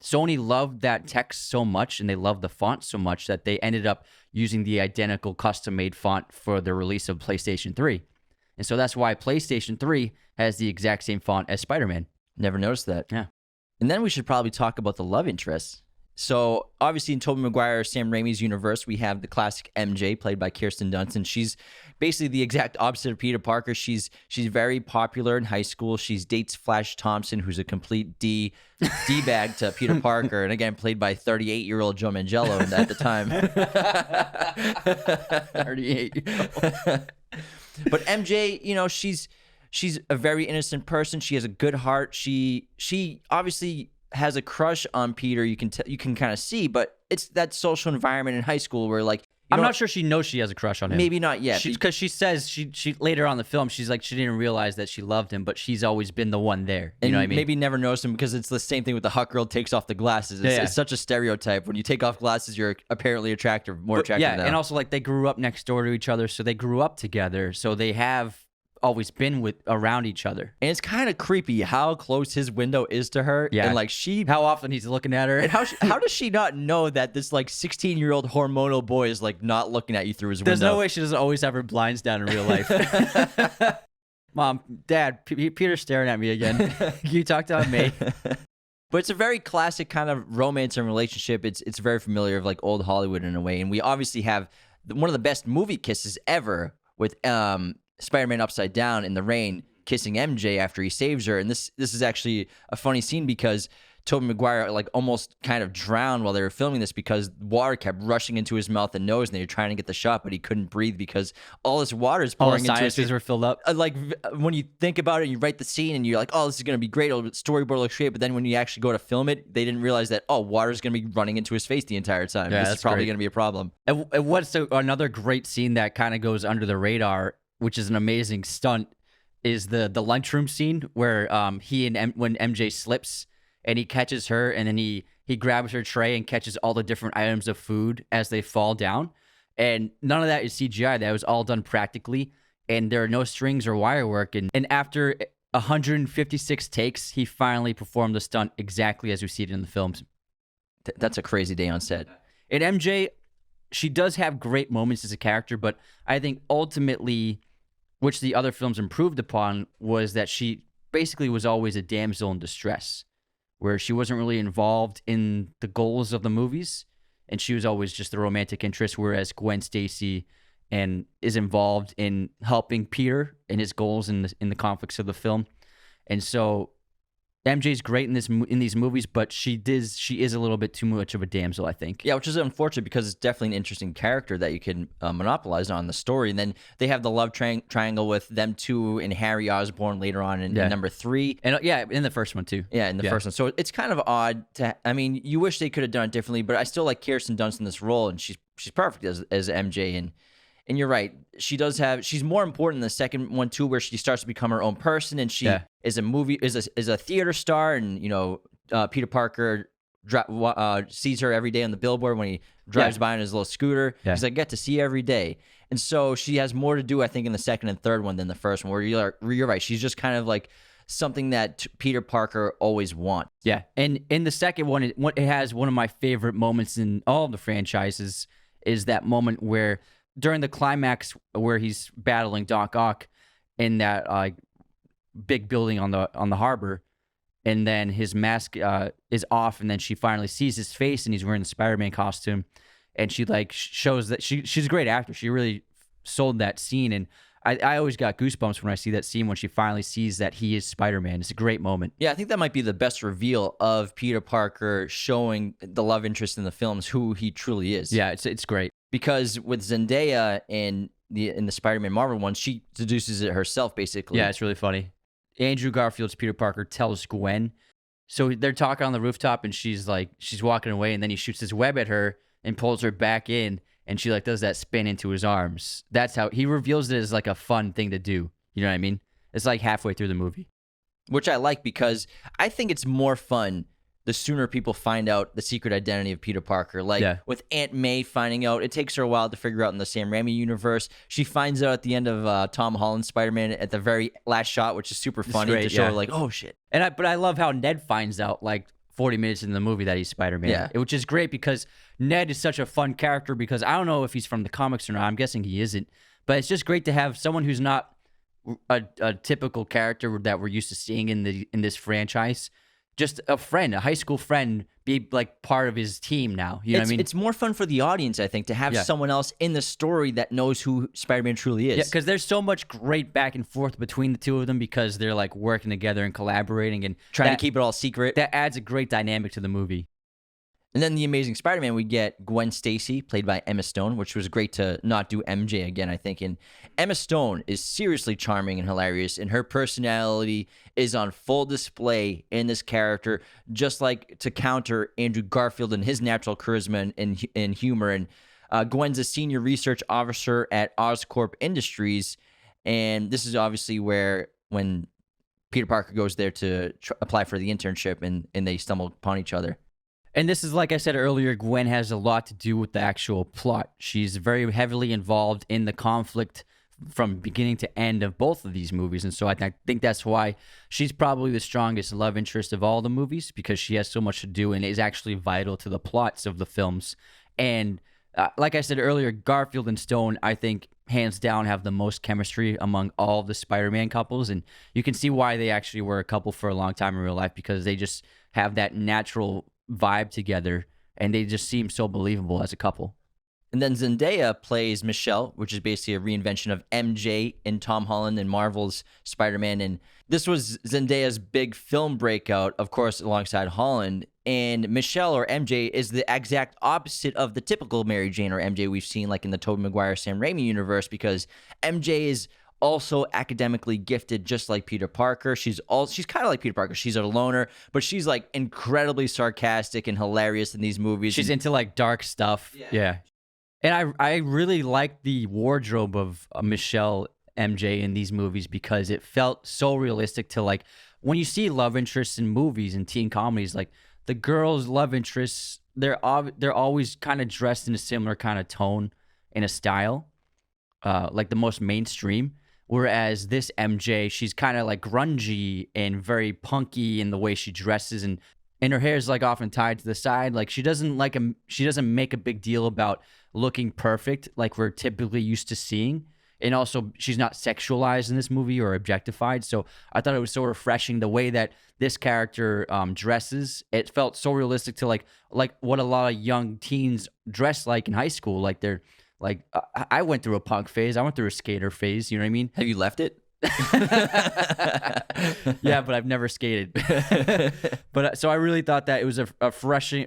Sony loved that text so much and they loved the font so much that they ended up using the identical custom-made font for the release of PlayStation 3. And so that's why PlayStation 3 has the exact same font as Spider-Man. Never noticed that. Yeah. And then we should probably talk about the love interests. So obviously in Tobey Maguire, Sam Raimi's universe, we have the classic MJ played by Kirsten Dunst, and she's basically the exact opposite of Peter Parker. She's very popular in high school. She dates Flash Thompson, who's a complete D-bag to Peter Parker, and again played by 38-year-old Joe Manganiello at the time. 38-year-old. But MJ, you know, she's a very innocent person. She has a good heart. She obviously has a crush on Peter. You can kind of see, but it's that social environment in high school where like I'm not sure she knows she has a crush on him. Maybe not yet. Because she says she later on in the film she's like she didn't realize that she loved him, but she's always been the one there. You know what I mean? Maybe never noticed him because it's the same thing with the hot girl takes off the glasses. It's such a stereotype. When you take off glasses, you're apparently more attractive. Yeah, and also like they grew up next door to each other, so they grew up together. So they have always been around each other. And it's kind of creepy how close his window is to her. Yeah. And like how often he's looking at her. And how does she not know that this like 16-year-old hormonal boy is like not looking at you through his window? There's no way she doesn't always have her blinds down in real life. Mom, Dad, Peter's staring at me again. Can you talk to me? But it's a very classic kind of romance and relationship. It's very familiar of like old Hollywood in a way. And we obviously have one of the best movie kisses ever with Spider-Man upside down in the rain kissing MJ after he saves her. And this is actually a funny scene because Tobey Maguire like almost kind of drowned while they were filming this because water kept rushing into his mouth and nose, and they were trying to get the shot, but he couldn't breathe because all this water is pouring into his face. Were filled up. Like when you think about it, you write the scene and you're like, oh, this is going to be great. Storyboard looks great. But then when you actually go to film it, they didn't realize that, water is going to be running into his face the entire time. Yeah, this is probably going to be a problem. And what's another great scene that kind of goes under the radar, which is an amazing stunt, is the lunchroom scene where when MJ slips and he catches her and then he grabs her tray and catches all the different items of food as they fall down. And none of that is CGI. That was all done practically. And there are no strings or wire work. And after 156 takes, he finally performed the stunt exactly as we see it in the films. That's a crazy day on set. And MJ, she does have great moments as a character, but I think ultimately, which the other films improved upon, was that she basically was always a damsel in distress, where she wasn't really involved in the goals of the movies, and she was always just the romantic interest, whereas Gwen Stacy is involved in helping Peter in his goals in the conflicts of the film. And so MJ's great in these movies, but she is a little bit too much of a damsel, I think. Yeah, which is unfortunate because it's definitely an interesting character that you can monopolize on the story. And then they have the love triangle with them two and Harry Osborn later on in number 3. And in the first one too. Yeah, in the first one. So it's kind of odd you wish they could have done it differently, but I still like Kirsten Dunst in this role, and she's perfect as MJ. And you're right. She's more important in the second one too, where she starts to become her own person, and she is a theater star, and Peter Parker sees her every day on the billboard when he drives by on his little scooter. Yeah. He's like, get to see you every day. And so she has more to do, I think, in the second and third one than the first one, where you're right. She's just kind of like something that Peter Parker always wants. Yeah. And in the second one, it has one of my favorite moments in all of the franchises, is that moment where during the climax where he's battling Doc Ock in that big building on the harbor, and then his mask is off, and then she finally sees his face, and he's wearing the Spider-Man costume, and she shows that she's a great actor. She really sold that scene, and I always got goosebumps when I see that scene when she finally sees that he is Spider-Man. It's a great moment. Yeah, I think that might be the best reveal of Peter Parker showing the love interest in the films who he truly is. Yeah, it's great. Because with Zendaya in the Spider-Man Marvel one, she deduces it herself basically. Yeah, it's really funny. Andrew Garfield's Peter Parker tells Gwen. So they're talking on the rooftop, and she's walking away, and then he shoots his web at her and pulls her back in. And she like does that spin into his arms. That's how he reveals it as like a fun thing to do. You know what I mean? It's like halfway through the movie. Which I like because I think it's more fun the sooner people find out the secret identity of Peter Parker. Like with Aunt May finding out, it takes her a while to figure out in the Sam Raimi universe. She finds out at the end of Tom Holland's Spider-Man at the very last shot, which is super funny to show her like, oh shit. But I love how Ned finds out like 40 minutes in the movie that he's Spider-Man. Yeah. Which is great because Ned is such a fun character because I don't know if he's from the comics or not. I'm guessing he isn't. But it's just great to have someone who's not a typical character that we're used to seeing in this franchise. Just a friend, a high school friend, be like part of his team now. You know what I mean? It's more fun for the audience, I think, to have someone else in the story that knows who Spider-Man truly is. Yeah, because there's so much great back and forth between the two of them because they're like working together and collaborating and trying to keep it all secret. That adds a great dynamic to the movie. And then the Amazing Spider-Man, we get Gwen Stacy, played by Emma Stone, which was great to not do MJ again, I think. And Emma Stone is seriously charming and hilarious, and her personality is on full display in this character, just like to counter Andrew Garfield and his natural charisma and humor. And Gwen's a senior research officer at Oscorp Industries, and this is obviously when Peter Parker goes there to apply for the internship, and they stumble upon each other. And this is, like I said earlier, Gwen has a lot to do with the actual plot. She's very heavily involved in the conflict from beginning to end of both of these movies. And so I think that's why she's probably the strongest love interest of all the movies, because she has so much to do and is actually vital to the plots of the films. And like I said earlier, Garfield and Stone, I think, hands down, have the most chemistry among all the Spider-Man couples. And you can see why they actually were a couple for a long time in real life, because they just have that natural vibe together, and they just seem so believable as a couple. And then Zendaya plays Michelle, which is basically a reinvention of MJ in Tom Holland and Marvel's Spider-Man. And this was Zendaya's big film breakout, of course, alongside Holland. And Michelle, or MJ, is the exact opposite of the typical Mary Jane or MJ we've seen like in the Tobey Maguire, Sam Raimi universe, because MJ is also academically gifted, just like Peter Parker. She's kind of like Peter Parker. She's a loner, but she's like incredibly sarcastic and hilarious in these movies. She's into like dark stuff. Yeah. And I really like the wardrobe of Michelle MJ in these movies, because it felt so realistic to, like, when you see love interests in movies and teen comedies, like the girls' love interests, they're always kind of dressed in a similar kind of tone and a style, like the most mainstream. Whereas this MJ, she's kind of like grungy and very punky in the way she dresses, and her hair is like often tied to the side. Like she doesn't make a big deal about looking perfect like we're typically used to seeing. And also, she's not sexualized in this movie or objectified. So I thought it was so refreshing the way that this character dresses. It felt so realistic to like what a lot of young teens dress like in high school. Like they're like, I went through a punk phase. I went through a skater phase. You know what I mean? Have you left it? Yeah, but I've never skated. But so I really thought that it was a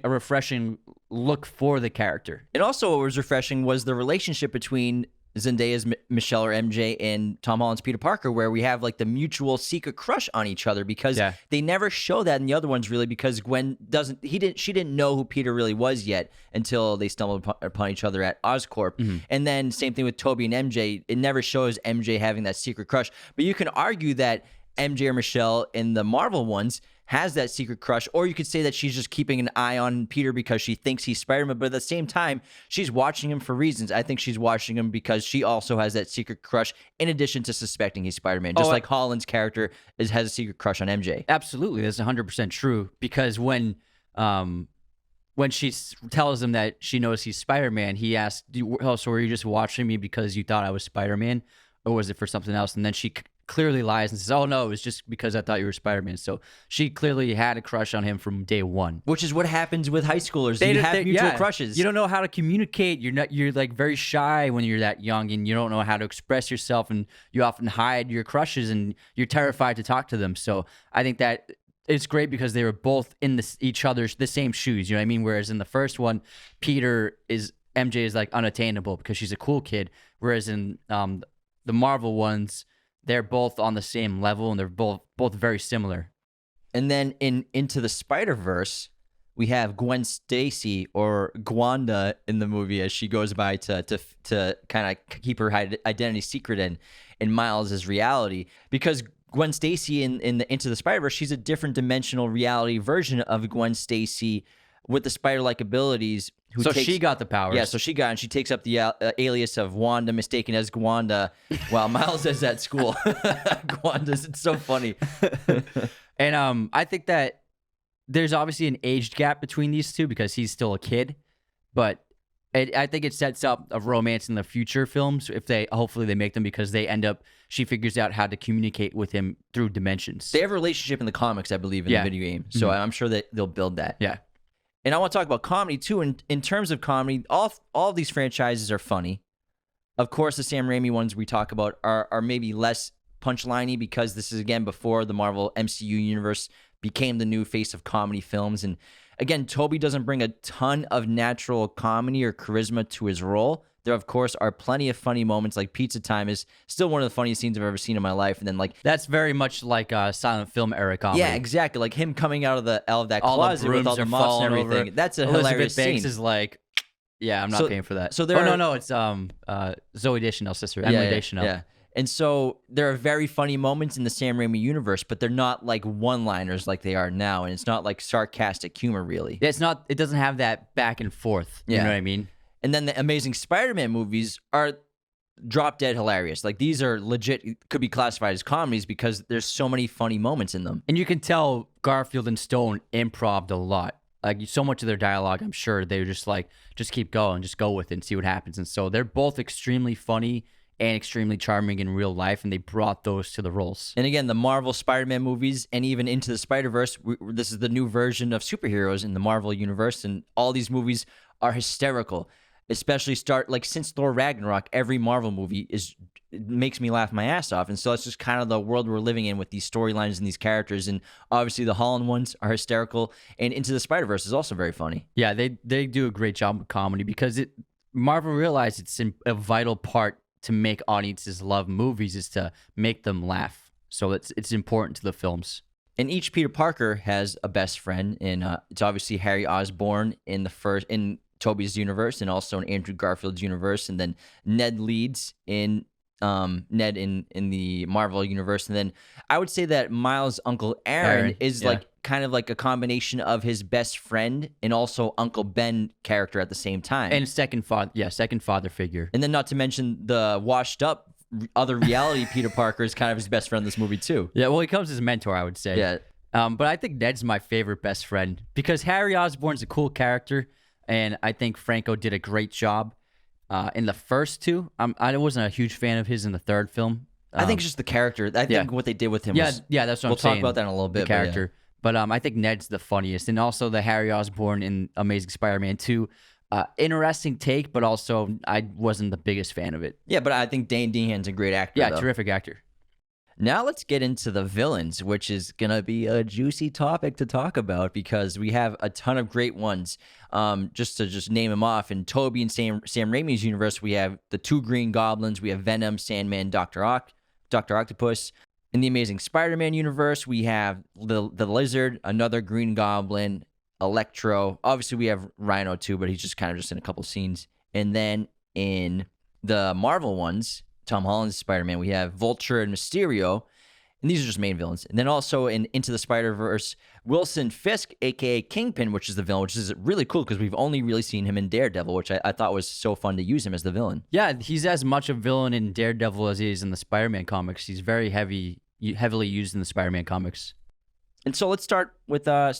refreshing look for the character. And also what was refreshing was the relationship between Zendaya's Michelle, or MJ, and Tom Holland's Peter Parker, where we have like the mutual secret crush on each other, because they never show that in the other ones really, because Gwen she didn't know who Peter really was yet until they stumbled upon each other at Oscorp. Mm-hmm. And then same thing with Tobey and MJ. It never shows MJ having that secret crush, but you can argue that MJ or Michelle in the Marvel ones has that secret crush, or you could say that she's just keeping an eye on Peter because she thinks he's Spider-Man, but at the same time, she's watching him for reasons. I think she's watching him because she also has that secret crush, in addition to suspecting he's Spider-Man, just like Holland's character has a secret crush on MJ. Absolutely, that's 100% true, because when she tells him that she knows he's Spider-Man, he asks, so were you just watching me because you thought I was Spider-Man, or was it for something else? And then she clearly lies and says, "Oh no, it was just because I thought you were Spider-Man." So she clearly had a crush on him from day one. Which is what happens with high schoolers. You have mutual crushes. You don't know how to communicate. You're like very shy when you're that young, and you don't know how to express yourself, and you often hide your crushes, and you're terrified to talk to them. So I think that it's great because they were both in the same shoes. You know what I mean? Whereas in the first one, MJ is like unattainable because she's a cool kid. Whereas in the Marvel ones, they're both on the same level and they're both very similar. And then in Into the Spider-Verse, we have Gwen Stacy, or Gwanda in the movie, as she goes by to kind of keep her identity secret in Miles' reality. Because Gwen Stacy in the Into the Spider-Verse, she's a different dimensional reality version of Gwen Stacy with the spider-like abilities. She got the powers. Yeah, so she takes up the alias of Wanda, mistaken as Gwanda, while Miles is at school. Gwanda's, it's so funny. And I think that there's obviously an age gap between these two because he's still a kid, but I think it sets up a romance in the future films if hopefully they make them, because she figures out how to communicate with him through dimensions. They have a relationship in the comics, I believe, in the video game, so I'm sure that they'll build that. Yeah. And I want to talk about comedy too. In terms of comedy, all of these franchises are funny. Of course, the Sam Raimi ones we talk about are maybe less punchliney because this is, again, before the Marvel MCU universe became the new face of comedy films. And again, Tobey doesn't bring a ton of natural comedy or charisma to his role. There, of course, are plenty of funny moments. Like Pizza Time is still one of the funniest scenes I've ever seen in my life. And then, like, that's very much like a silent film era comedy. Yeah, exactly. Like him coming out of that closet with all the mops and everything. Over. That's a Elizabeth hilarious Banks scene. is like, yeah, I'm not paying for that. So there it's Zooey Deschanel's sister, Emily Deschanel. Yeah. And so there are very funny moments in the Sam Raimi universe, but they're not like one-liners like they are now, and it's not like sarcastic humor, really. It's not. It doesn't have that back and forth. You know what I mean? And then the Amazing Spider-Man movies are drop-dead hilarious. Like, these are legit, could be classified as comedies because there's so many funny moments in them. And you can tell Garfield and Stone improv'd a lot. Like, so much of their dialogue, I'm sure they were just like, just keep going, just go with it and see what happens. And so they're both extremely funny and extremely charming in real life, and they brought those to the roles. And again, the Marvel Spider-Man movies and even Into the Spider-Verse, this is the new version of superheroes in the Marvel universe, and all these movies are hysterical. Especially since Thor Ragnarok, every Marvel movie it makes me laugh my ass off. And so that's just kind of the world we're living in with these storylines and these characters. And obviously the Holland ones are hysterical, and Into the Spider-Verse is also very funny. Yeah, they do a great job with comedy because Marvel realized it's a vital part to make audiences love movies is to make them laugh. So it's important to the films. And each Peter Parker has a best friend, and it's obviously Harry Osborn in Tobey's universe, and also in Andrew Garfield's universe, and then Ned Leeds in the Marvel universe. And then I would say that Miles' Uncle Aaron is kind of like a combination of his best friend and also Uncle Ben character at the same time. And second father figure. And then not to mention the washed up other reality Peter Parker is kind of his best friend in this movie too. Yeah, well, he comes as a mentor, I would say. Yeah. But I think Ned's my favorite best friend because Harry Osborn's a cool character. And I think Franco did a great job in the first two. I wasn't a huge fan of his in the third film. I think it's just the character. I think what they did with him was... Yeah, that's what I'm saying. We'll talk about that in a little bit. The character. But I think Ned's the funniest. And also the Harry Osborn in Amazing Spider-Man 2. Interesting take, but also I wasn't the biggest fan of it. Yeah, but I think Dane DeHaan's a great actor, Yeah, though. Terrific actor. Now let's get into the villains, which is going to be a juicy topic to talk about because we have a ton of great ones. Just to name them off, in Tobey and Sam Raimi's universe, we have the two Green Goblins, we have Venom, Sandman, Dr. Octopus. In the Amazing Spider-Man universe, we have the Lizard, another Green Goblin, Electro. Obviously, we have Rhino too, but he's just kind of just in a couple scenes. And then in the Marvel ones, Tom Holland's Spider-Man, we have Vulture and Mysterio, and these are just main villains. And then also in Into the Spider-Verse, Wilson Fisk, a.k.a. Kingpin, which is the villain, which is really cool because we've only really seen him in Daredevil, which I thought was so fun to use him as the villain. Yeah, he's as much a villain in Daredevil as he is in the Spider-Man comics. He's very heavily used in the Spider-Man comics. And so let's start with Sam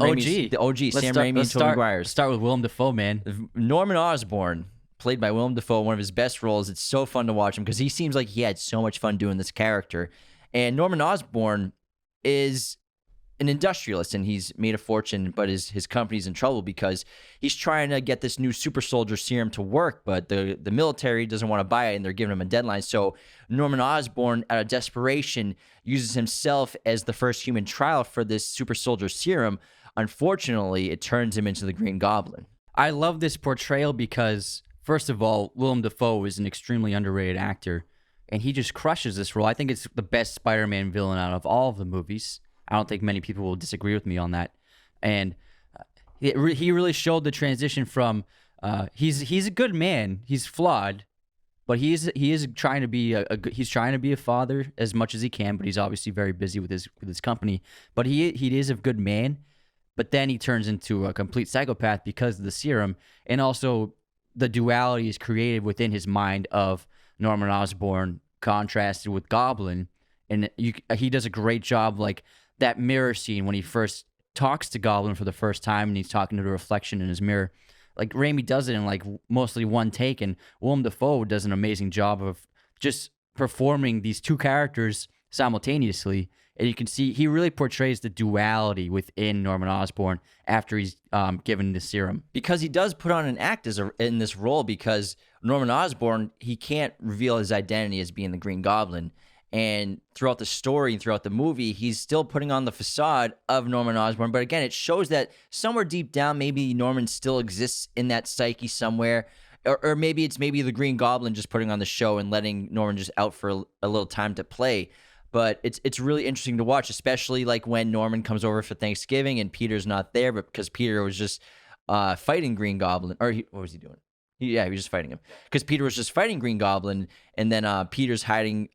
Raimi's, the OG, Sam Raimi and Tobey Maguire. Start with Willem Dafoe, man. Norman Osborn played by Willem Dafoe, one of his best roles. It's so fun to watch him because he seems like he had so much fun doing this character. And Norman Osborn is an industrialist, and he's made a fortune, but his company's in trouble because he's trying to get this new super soldier serum to work, but the military doesn't want to buy it, and they're giving him a deadline. So Norman Osborn, out of desperation, uses himself as the first human trial for this super soldier serum. Unfortunately, it turns him into the Green Goblin. I love this portrayal because, first of all, Willem Dafoe is an extremely underrated actor, and he just crushes this role. I think it's the best Spider-Man villain out of all of the movies. I don't think many people will disagree with me on that. And he really showed the transition from he's a good man, he's flawed, but he is trying to be he's trying to be a father as much as he can, but he's obviously very busy with his company. But he is a good man, but then he turns into a complete psychopath because of the serum, and also the duality is created within his mind of Norman Osborn contrasted with Goblin, and he does a great job, like that mirror scene when he first talks to Goblin for the first time and he's talking to the reflection in his mirror. Like, Raimi does it in like mostly one take, and Willem Dafoe does an amazing job of just performing these two characters simultaneously. And you can see he really portrays the duality within Norman Osborn after he's given the serum. Because he does put on an act in this role, because Norman Osborn, he can't reveal his identity as being the Green Goblin. And throughout the story and throughout the movie, he's still putting on the facade of Norman Osborn. But again, it shows that somewhere deep down, maybe Norman still exists in that psyche somewhere. Or maybe it's the Green Goblin just putting on the show and letting Norman just out for a little time to play. But it's really interesting to watch, especially like when Norman comes over for Thanksgiving and Peter's not there, but because Peter was just fighting Green Goblin. Or what was he doing? He was just fighting him. Because Peter was just fighting Green Goblin, and then Peter's hiding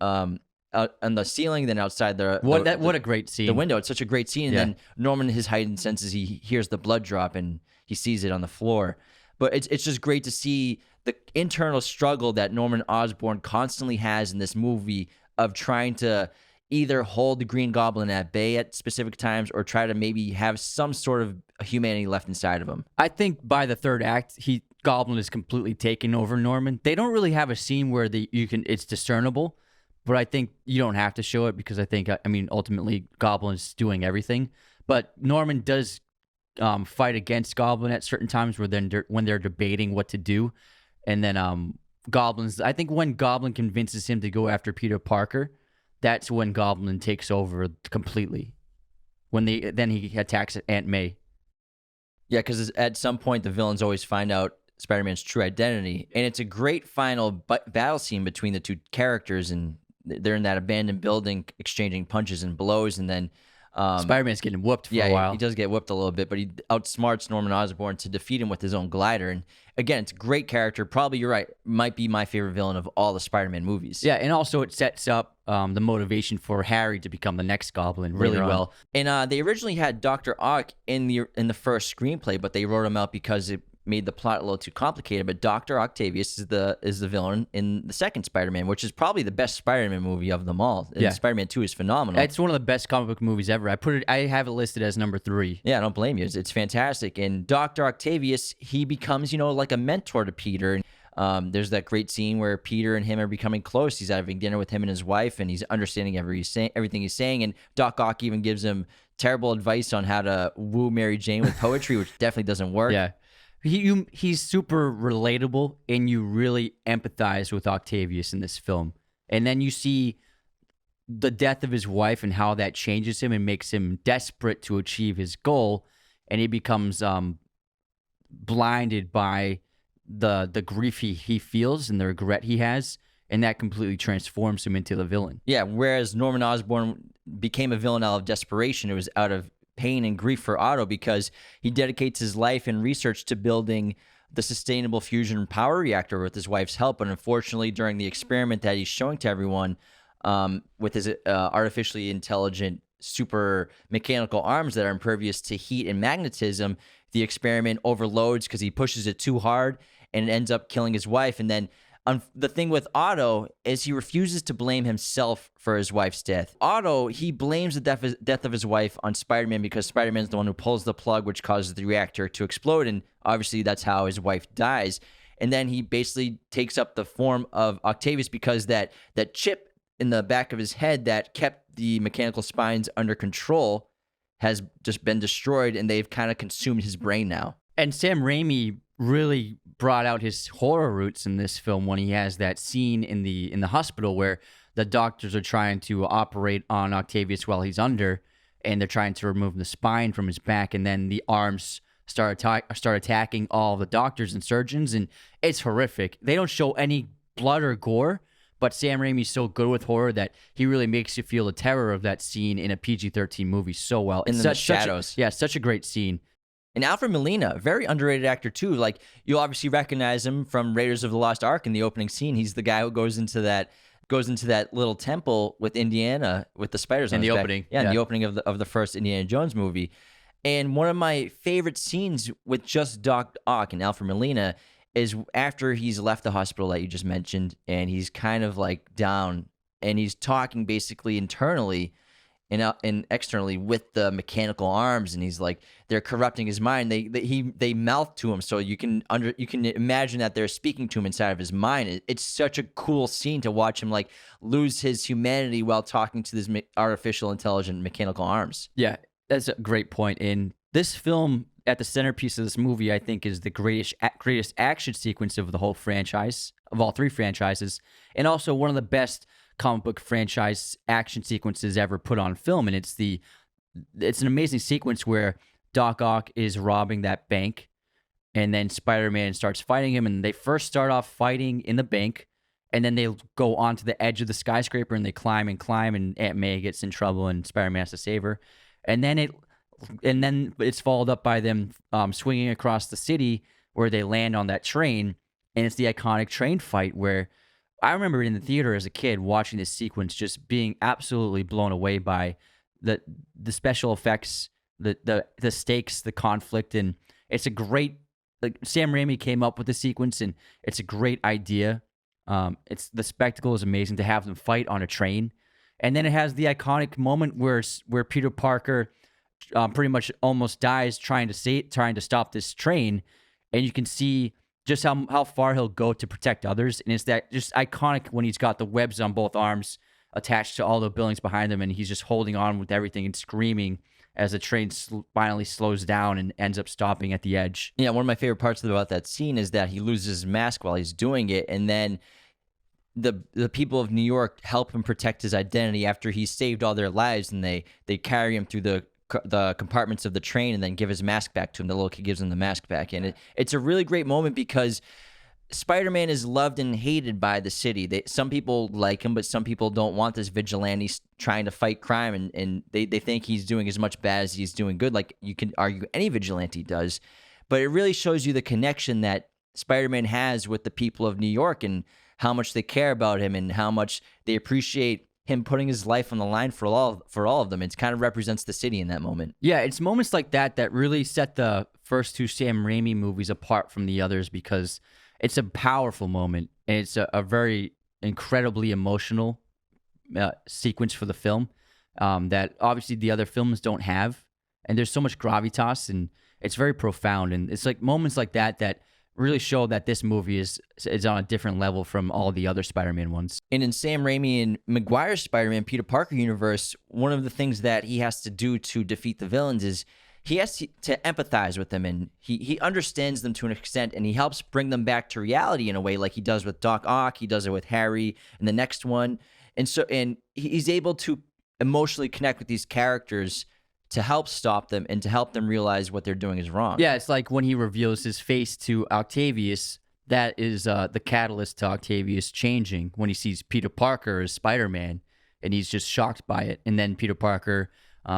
out on the ceiling, then outside what a great scene. The window. It's such a great scene. Yeah. And then Norman, his heightened senses, he hears the blood drop and he sees it on the floor. But it's just great to see the internal struggle that Norman Osborn constantly has in this movie of trying to either hold the Green Goblin at bay at specific times or try to maybe have some sort of humanity left inside of him. I think by the third act, Goblin is completely taken over Norman. They don't really have a scene where it's discernible. But I think you don't have to show it because ultimately Goblin is doing everything. But Norman does fight against Goblin at certain times when they're debating what to do. And then I think when Goblin convinces him to go after Peter Parker, that's when Goblin takes over completely. Then he attacks Aunt May. Yeah, because at some point the villains always find out Spider-Man's true identity. And it's a great final battle scene between the two characters, and they're in that abandoned building exchanging punches and blows, and then Spider-Man's getting whooped for a while. He does get whooped a little bit, but he outsmarts Norman Osborn to defeat him with his own glider. And again, it's a great character. Probably, you're right, might be my favorite villain of all the Spider-Man movies. Yeah, and also it sets up the motivation for Harry to become the next Goblin really well. And they originally had Dr. Ock in the first screenplay, but they wrote him out because it made the plot a little too complicated. But Dr. Octavius is the villain in the second Spider-Man, which is probably the best Spider-Man movie of them all. And Spider-Man 2 is phenomenal. It's one of the best comic book movies ever. I have it listed as number 3. Yeah, I don't blame you. It's fantastic. And Dr. Octavius, he becomes, like a mentor to Peter. There's that great scene where Peter and him are becoming close. He's having dinner with him and his wife, and he's understanding everything he's saying. And Doc Ock even gives him terrible advice on how to woo Mary Jane with poetry, which definitely doesn't work. Yeah. He's super relatable, and you really empathize with Octavius in this film. And then you see the death of his wife and how that changes him and makes him desperate to achieve his goal, and he becomes blinded by the grief he feels and the regret he has, and that completely transforms him into the villain. Yeah, whereas Norman Osborn became a villain out of desperation. It was out of pain and grief for Otto, because he dedicates his life and research to building the sustainable fusion power reactor with his wife's help. But unfortunately, during the experiment that he's showing to everyone with his artificially intelligent super mechanical arms that are impervious to heat and magnetism, the experiment overloads because he pushes it too hard, and it ends up killing his wife. And then the thing with Otto is he refuses to blame himself for his wife's death. Otto, he blames the death of his wife on Spider-Man because Spider-Man's the one who pulls the plug, which causes the reactor to explode, and obviously that's how his wife dies. and then he basically takes up the form of Octavius because that chip in the back of his head that kept the mechanical spines under control has just been destroyed, and they've kind of consumed his brain now. And Sam Raimi really brought out his horror roots in this film when he has that scene in the hospital where the doctors are trying to operate on Octavius while he's under, and they're trying to remove the spine from his back, and then the arms start attacking all the doctors and surgeons, and it's horrific. They don't show any blood or gore, but Sam Raimi's so good with horror that he really makes you feel the terror of that scene in a PG-13 movie so well. In the shadows. Such a great scene. And Alfred Molina, very underrated actor too. Like, you'll obviously recognize him from Raiders of the Lost Ark in the opening scene. He's the guy who goes into that little temple with Indiana with the spiders on in his the back. opening. Yeah, in the opening of the first Indiana Jones movie. And one of my favorite scenes with just Doc Ock and Alfred Molina is after he's left the hospital that you just mentioned, and he's kind of like down, and he's talking basically internally and externally with the mechanical arms, and he's like, they're corrupting his mind. They mouth to him, so you can imagine that they're speaking to him inside of his mind. It's such a cool scene to watch him like lose his humanity while talking to this artificial intelligent mechanical arms. Yeah, that's a great point. In this film, at the centerpiece of this movie, I think, is the greatest action sequence of the whole franchise, of all three franchises, and also one of the best comic book franchise action sequences ever put on film. And it's an amazing sequence where Doc Ock is robbing that bank, and then Spider-Man starts fighting him, and they first start off fighting in the bank, and then they go onto the edge of the skyscraper, and they climb, and Aunt May gets in trouble, and Spider-Man has to save her. And then it's followed up by them swinging across the city where they land on that train, and it's the iconic train fight where I remember in the theater as a kid watching this sequence, just being absolutely blown away by the special effects, the stakes, the conflict, and it's a great. Like, Sam Raimi came up with the sequence, and it's a great idea. The spectacle is amazing to have them fight on a train, and then it has the iconic moment where Peter Parker pretty much almost dies trying to stop this train, and you can see just how far he'll go to protect others. And it's that just iconic when he's got the webs on both arms attached to all the buildings behind him, and he's just holding on with everything and screaming as the train finally slows down and ends up stopping at the edge. Yeah, one of my favorite parts about that scene is that he loses his mask while he's doing it, and then the people of New York help him protect his identity after he saved all their lives, and they carry him through the compartments of the train and then give his mask back to him. The little kid gives him the mask back. And it's a really great moment because Spider-Man is loved and hated by the city. Some people like him, but some people don't want this vigilante trying to fight crime, and they think he's doing as much bad as he's doing good. Like, you can argue any vigilante does. But it really shows you the connection that Spider-Man has with the people of New York and how much they care about him and how much they appreciate him putting his life on the line for all of them. It kind of represents the city in that moment. Yeah, it's moments like that really set the first two Sam Raimi movies apart from the others, because it's a powerful moment, and it's a very incredibly emotional sequence for the film that obviously the other films don't have. And there's so much gravitas, and it's very profound. And it's like moments like that really show that this movie is on a different level from all the other Spider-Man ones. And in Sam Raimi and Maguire's Spider-Man, Peter Parker universe, one of the things that he has to do to defeat the villains is he has to empathize with them, and he understands them to an extent, and he helps bring them back to reality in a way, like he does with Doc Ock, he does it with Harry in the next one. And he's able to emotionally connect with these characters to help stop them and to help them realize what they're doing is wrong. Yeah, it's like when he reveals his face to Octavius, that is the catalyst to Octavius changing when he sees Peter Parker as Spider-Man, and he's just shocked by it. And then Peter Parker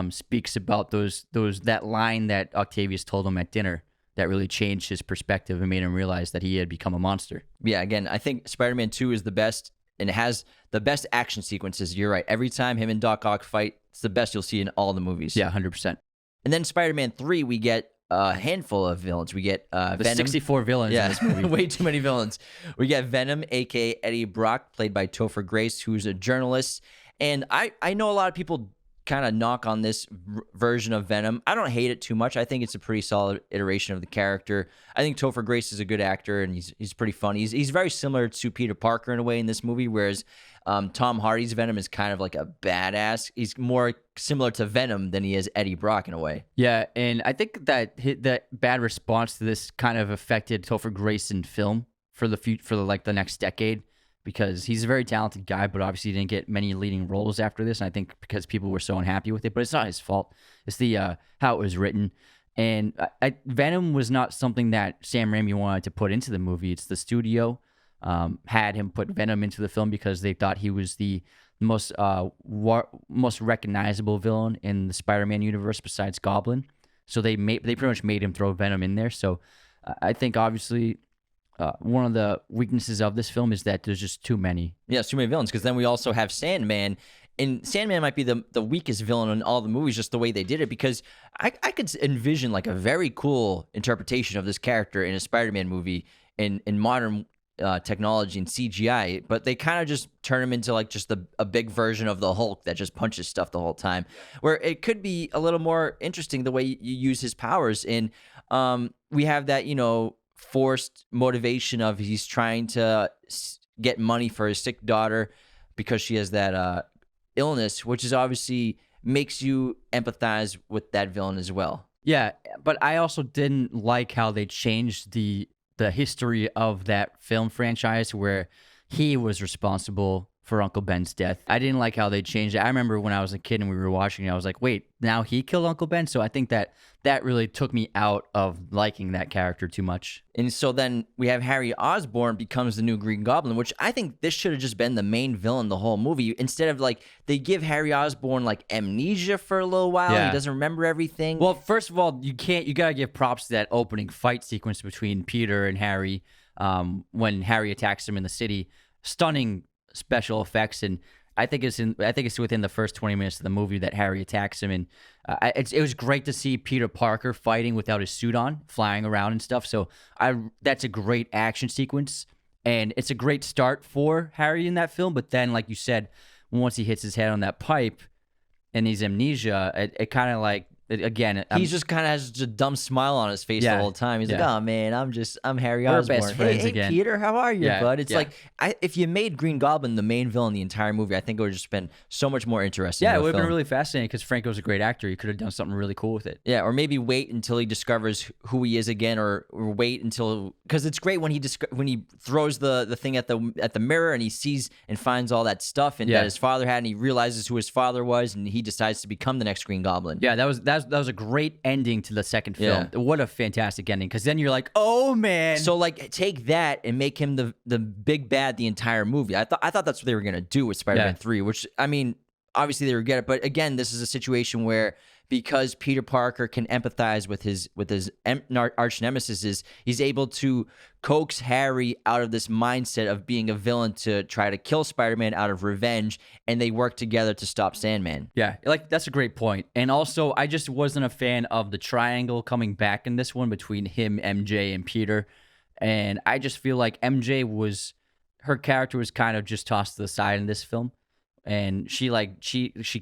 speaks about that line that Octavius told him at dinner that really changed his perspective and made him realize that he had become a monster. Yeah, again, I think Spider-Man 2 is the best, and it has the best action sequences. You're right. Every time him and Doc Ock fight, it's the best you'll see in all the movies. Yeah, 100%. And then Spider-Man 3, we get a handful of villains. We get Venom. 64 villains in this movie. Way too many villains. We get Venom, a.k.a. Eddie Brock, played by Topher Grace, who's a journalist. And I know a lot of people kind of knock on this version of Venom. I don't hate it too much. I think it's a pretty solid iteration of the character. I think Topher Grace is a good actor, and he's pretty funny. He's very similar to Peter Parker in a way in this movie, whereas Tom Hardy's Venom is kind of like a badass. He's more similar to Venom than he is Eddie Brock in a way. Yeah, and I think that the bad response to this kind of affected Topher Grace in film for the next decade, because he's a very talented guy, but obviously he didn't get many leading roles after this. And I think because people were so unhappy with it, but it's not his fault. It's the how it was written. And Venom was not something that Sam Raimi wanted to put into the movie. It's the studio had him put Venom into the film because they thought he was the most recognizable villain in the Spider-Man universe besides Goblin. So they pretty much made him throw Venom in there. So I think obviously one of the weaknesses of this film is that there's just too many. Yeah, it's too many villains, because then we also have Sandman. And Sandman might be the weakest villain in all the movies, just the way they did it, because I could envision like a very cool interpretation of this character in a Spider-Man movie in modern technology and CGI, but they kind of just turn him into like just a big version of the Hulk that just punches stuff the whole time, where it could be a little more interesting the way you use his powers. And we have that, forced motivation of he's trying to get money for his sick daughter because she has that illness, which is obviously makes you empathize with that villain as well. Yeah, but I also didn't like how they changed the history of that film franchise, where he was responsible for Uncle Ben's death. I didn't like how they changed it. I remember when I was a kid and we were watching it, I was like, wait, now he killed Uncle Ben? So I think that really took me out of liking that character too much. And so then we have Harry Osborn becomes the new Green Goblin, which I think this should have just been the main villain the whole movie. Instead of like, they give Harry Osborn like amnesia for a little while. Yeah. He doesn't remember everything. Well, first of all, you gotta give props to that opening fight sequence between Peter and Harry when Harry attacks him in the city. Stunning special effects, and I think it's within the first 20 minutes of the movie that Harry attacks him, and it was great to see Peter Parker fighting without his suit on, flying around and stuff. So that's a great action sequence, and it's a great start for Harry in that film. But then, like you said, once he hits his head on that pipe and he's amnesia, it kind of like, again, he just kind of has a dumb smile on his face the whole time. He's like, "Oh man, I'm Harry Osborn. We're best friends hey, again. Peter, how are you, bud?" It's yeah. like if you made Green Goblin the main villain the entire movie, I think it would have just been so much more interesting. Yeah, it would have been really fascinating because Franco's a great actor. He could have done something really cool with it. Yeah, or maybe wait until he discovers who he is again, or wait until, because it's great when he throws the thing at the mirror and he sees and finds all that stuff and that his father had, and he realizes who his father was, and he decides to become the next Green Goblin. Yeah, that was a great ending to the second film. What a fantastic ending, because then you're like, oh man. So like, take that and make him the big bad the entire movie. I thought that's what they were gonna do with Spider-Man 3, which, I mean, obviously they were get it, but again, this is a situation where, because Peter Parker can empathize with his arch nemesis, he's able to coax Harry out of this mindset of being a villain to try to kill Spider-Man out of revenge, and they work together to stop Sandman. Yeah, like, that's a great point. And also, I just wasn't a fan of the triangle coming back in this one between him, MJ, and Peter. And I just feel like her character was kind of just tossed to the side in this film. And she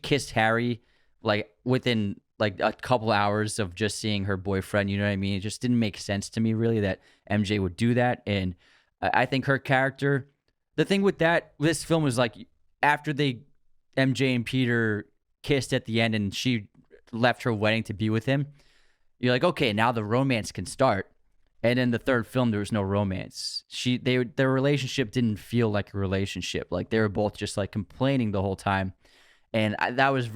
kissed Harry like within like a couple hours of just seeing her boyfriend, you know what I mean? It just didn't make sense to me really that MJ would do that. And I think her character, the thing with this film was like, after MJ and Peter kissed at the end and she left her wedding to be with him, you're like, okay, now the romance can start. And in the third film, there was no romance. Their relationship didn't feel like a relationship. Like, they were both just like complaining the whole time. And I was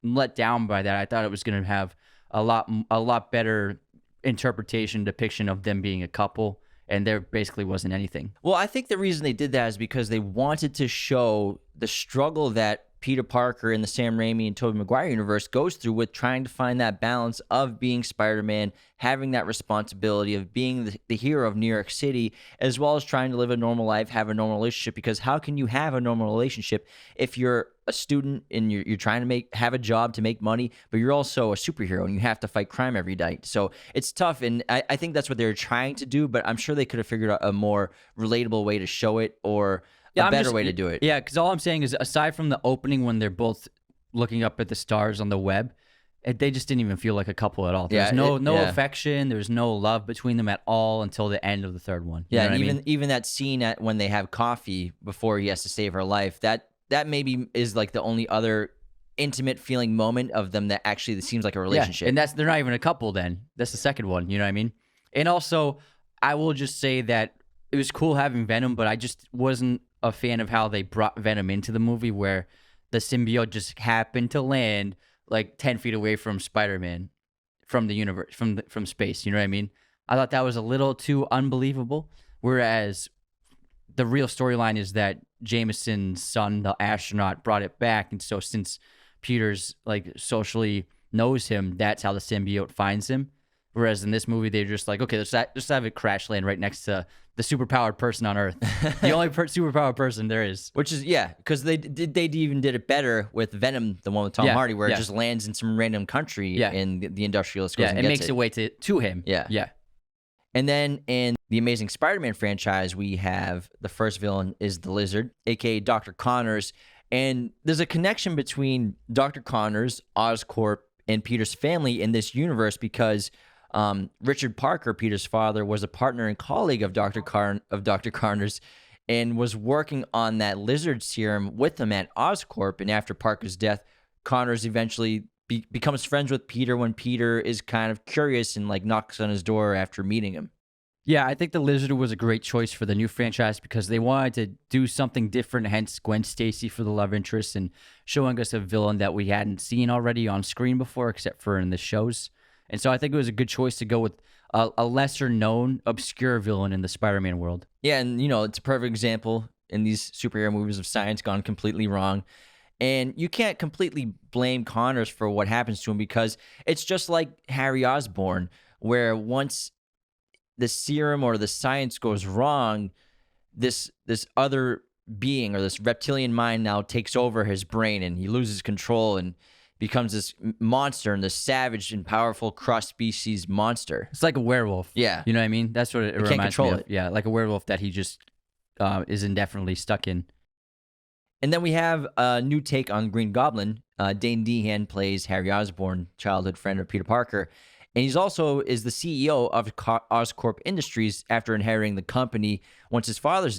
let down by that. I thought it was going to have a lot better interpretation, depiction of them being a couple, and there basically wasn't anything. Well, I think the reason they did that is because they wanted to show the struggle that Peter Parker in the Sam Raimi and Tobey Maguire universe goes through with trying to find that balance of being Spider-Man, having that responsibility of being the hero of New York City, as well as trying to live a normal life, have a normal relationship. Because how can you have a normal relationship if you're a student and you're trying to have a job to make money, but you're also a superhero and you have to fight crime every night? So it's tough, and I think that's what they're trying to do, but I'm sure they could have figured out a more relatable way to show it, or a better way to do it. Yeah, because all I'm saying is, aside from the opening when they're both looking up at the stars on the web. They just didn't even feel like a couple at all. There's Yeah, no yeah. affection. There's no love between them at all until the end of the third one. You know And what I mean? even that scene at when they have coffee before he has to save her life, that maybe is like the only other intimate feeling moment of them that actually seems like a relationship. Yeah, and they're not even a couple then. That's the second one, you know what I mean? And also, I will just say that it was cool having Venom, but I just wasn't a fan of how they brought Venom into the movie where the symbiote just happened to land like 10 feet away from Spider-Man from the universe, from space, you know what I mean? I thought that was a little too unbelievable, whereas the real storyline is that Jameson's son, the astronaut, brought it back, and so since Peter's like socially knows him, that's how the symbiote finds him. Whereas in this movie, they're just like, okay, let's have it crash land right next to the superpowered person on Earth, the only superpowered person there is. Which is because they even did it better with Venom, the one with Tom Hardy, where it just lands in some random country and the industrialist goes and it gets makes it way to him. Yeah. And then in the Amazing Spider-Man franchise, we have the first villain is the Lizard, aka Dr. Connors. And there's a connection between Dr. Connors, Oscorp, and Peter's family in this universe because Richard Parker, Peter's father, was a partner and colleague of Dr. Connors and was working on that lizard serum with him at Oscorp. And after Parker's death, Connors eventually becomes friends with Peter when Peter is kind of curious and like knocks on his door after meeting him. Yeah, I think the Lizard was a great choice for the new franchise because they wanted to do something different, hence Gwen Stacy for the love interest and showing us a villain that we hadn't seen already on screen before except for in the shows. And so I think it was a good choice to go with a lesser-known, obscure villain in the Spider-Man world. Yeah, and, it's a perfect example in these superhero movies of science gone completely wrong. And you can't completely blame Connors for what happens to him because it's just like Harry Osborn, where once the serum or the science goes wrong, this other being or this reptilian mind now takes over his brain and he loses control and becomes this monster and this savage and powerful cross-species monster. It's like a werewolf. Yeah. You know what I mean? That's what it reminds can't control me of. it. Yeah, like a werewolf that he just is indefinitely stuck in. And then we have a new take on Green Goblin. Dane DeHaan plays Harry Osborn, childhood friend of Peter Parker. And he's also is the CEO of Oscorp Industries after inheriting the company once his father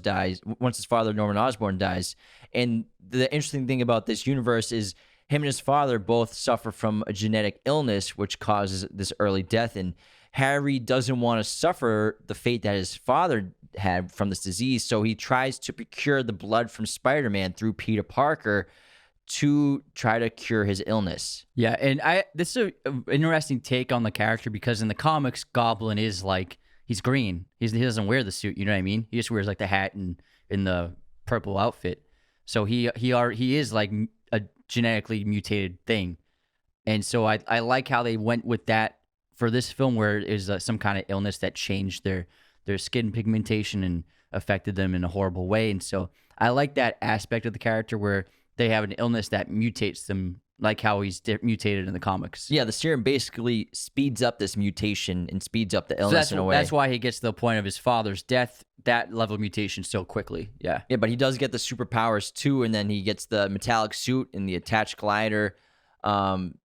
Norman Osborn dies. And the interesting thing about this universe is him and his father both suffer from a genetic illness which causes this early death. And Harry doesn't want to suffer the fate that his father had from this disease, so he tries to procure the blood from Spider-Man through Peter Parker to try to cure his illness. Yeah, and this is an interesting take on the character because in the comics, Goblin is like, he's green. He doesn't wear the suit, you know what I mean? He just wears like the hat and in the purple outfit. So he is like a genetically mutated thing. And so I like how they went with that for this film where it is some kind of illness that changed their skin pigmentation and affected them in a horrible way. And so I like that aspect of the character where they have an illness that mutates them like how he's mutated in the comics. Yeah, the serum basically speeds up this mutation and speeds up the illness in a way. That's why he gets to the point of his father's death, that level of mutation so quickly. Yeah. Yeah, but he does get the superpowers too, and then he gets the metallic suit and the attached glider.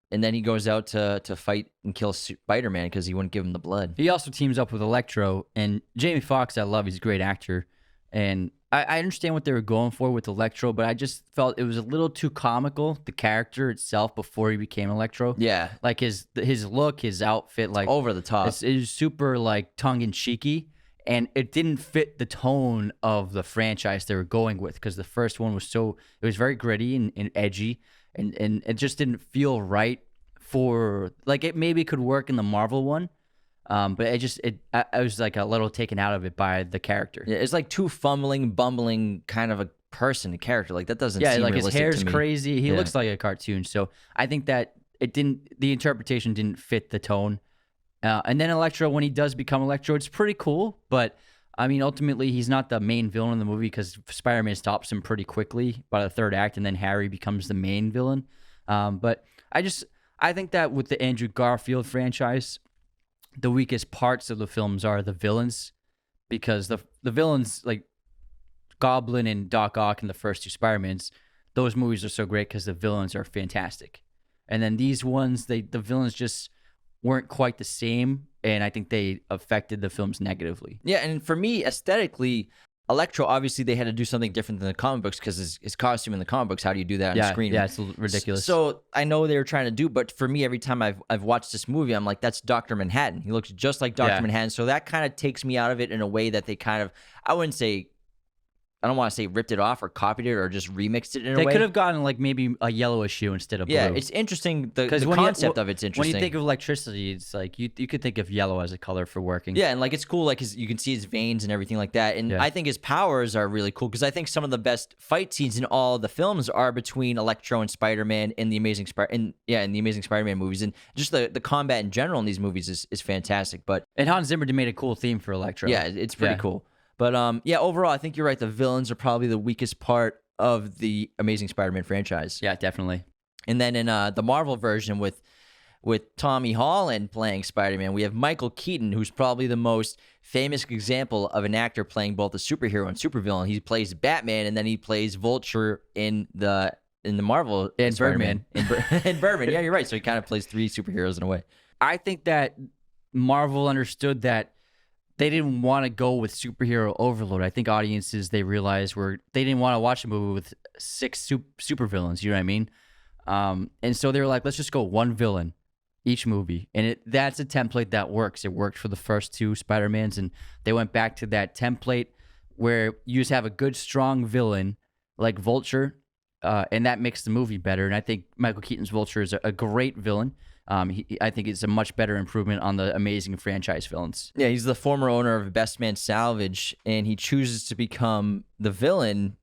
And then he goes out to fight and kill Spider-Man because he wouldn't give him the blood. He also teams up with Electro. And Jamie Foxx, I love. He's a great actor. And I understand what they were going for with Electro, but I just felt it was a little too comical, the character itself, before he became Electro. Yeah. Like his look, his outfit. Like over the top. It was super like tongue-in-cheeky. And it didn't fit the tone of the franchise they were going with because the first one was it was very gritty and edgy. And it just didn't feel right for, like, it maybe could work in the Marvel one, but I was like a little taken out of it by the character. Yeah, it's like too fumbling, bumbling kind of a character. Like that doesn't seem like realistic his hair's to me. crazy. He looks like a cartoon. So I think that the interpretation didn't fit the tone. And then Electro, when he does become Electro, it's pretty cool, but I mean, ultimately, he's not the main villain in the movie because Spider-Man stops him pretty quickly by the third act, and then Harry becomes the main villain. But I think that with the Andrew Garfield franchise, the weakest parts of the films are the villains, because the villains, like Goblin and Doc Ock in the first two Spider-Mans, those movies are so great because the villains are fantastic. And then these ones, the villains just weren't quite the same, and I think they affected the films negatively. Yeah, and for me, aesthetically, Electro, obviously they had to do something different than the comic books because his costume in the comic books, how do you do that on screen? Yeah, it's ridiculous. So I know they were trying to do, but for me, every time I've watched this movie, I'm like, that's Dr. Manhattan. He looks just like Dr. Manhattan. So that kind of takes me out of it in a way that they kind of, I don't want to say ripped it off or copied it or just remixed it in a way. They could have gotten like maybe a yellowish hue instead of blue. Yeah, it's interesting. The when concept of it's interesting. When you think of electricity, it's like you could think of yellow as a color for working. Yeah, and like it's cool, like you can see his veins and everything like that. And I think his powers are really cool because I think some of the best fight scenes in all the films are between Electro and Spider-Man in the Amazing Spider-Man movies, and just the combat in general in these movies is fantastic. And Hans Zimmer made a cool theme for Electro. Yeah, it's pretty cool. But overall, I think you're right. The villains are probably the weakest part of the Amazing Spider-Man franchise. Yeah, definitely. And then in the Marvel version with Tommy Holland playing Spider-Man, we have Michael Keaton, who's probably the most famous example of an actor playing both a superhero and supervillain. He plays Batman, and then he plays Vulture in the Marvel and Birdman. And Birdman. Yeah, you're right. So he kind of plays three superheroes in a way. I think that Marvel understood that they didn't want to go with superhero overload. I think audiences, they realized they didn't want to watch a movie with 6 supervillains. You know what I mean? And so they were like, let's just go one villain each movie. And that's a template that works. It worked for the first 2 Spider-Mans, and they went back to that template where you just have a good, strong villain like Vulture, and that makes the movie better. And I think Michael Keaton's Vulture is a great villain. I think it's a much better improvement on the Amazing franchise villains. Yeah, he's the former owner of Best Man Salvage, and he chooses to become the villain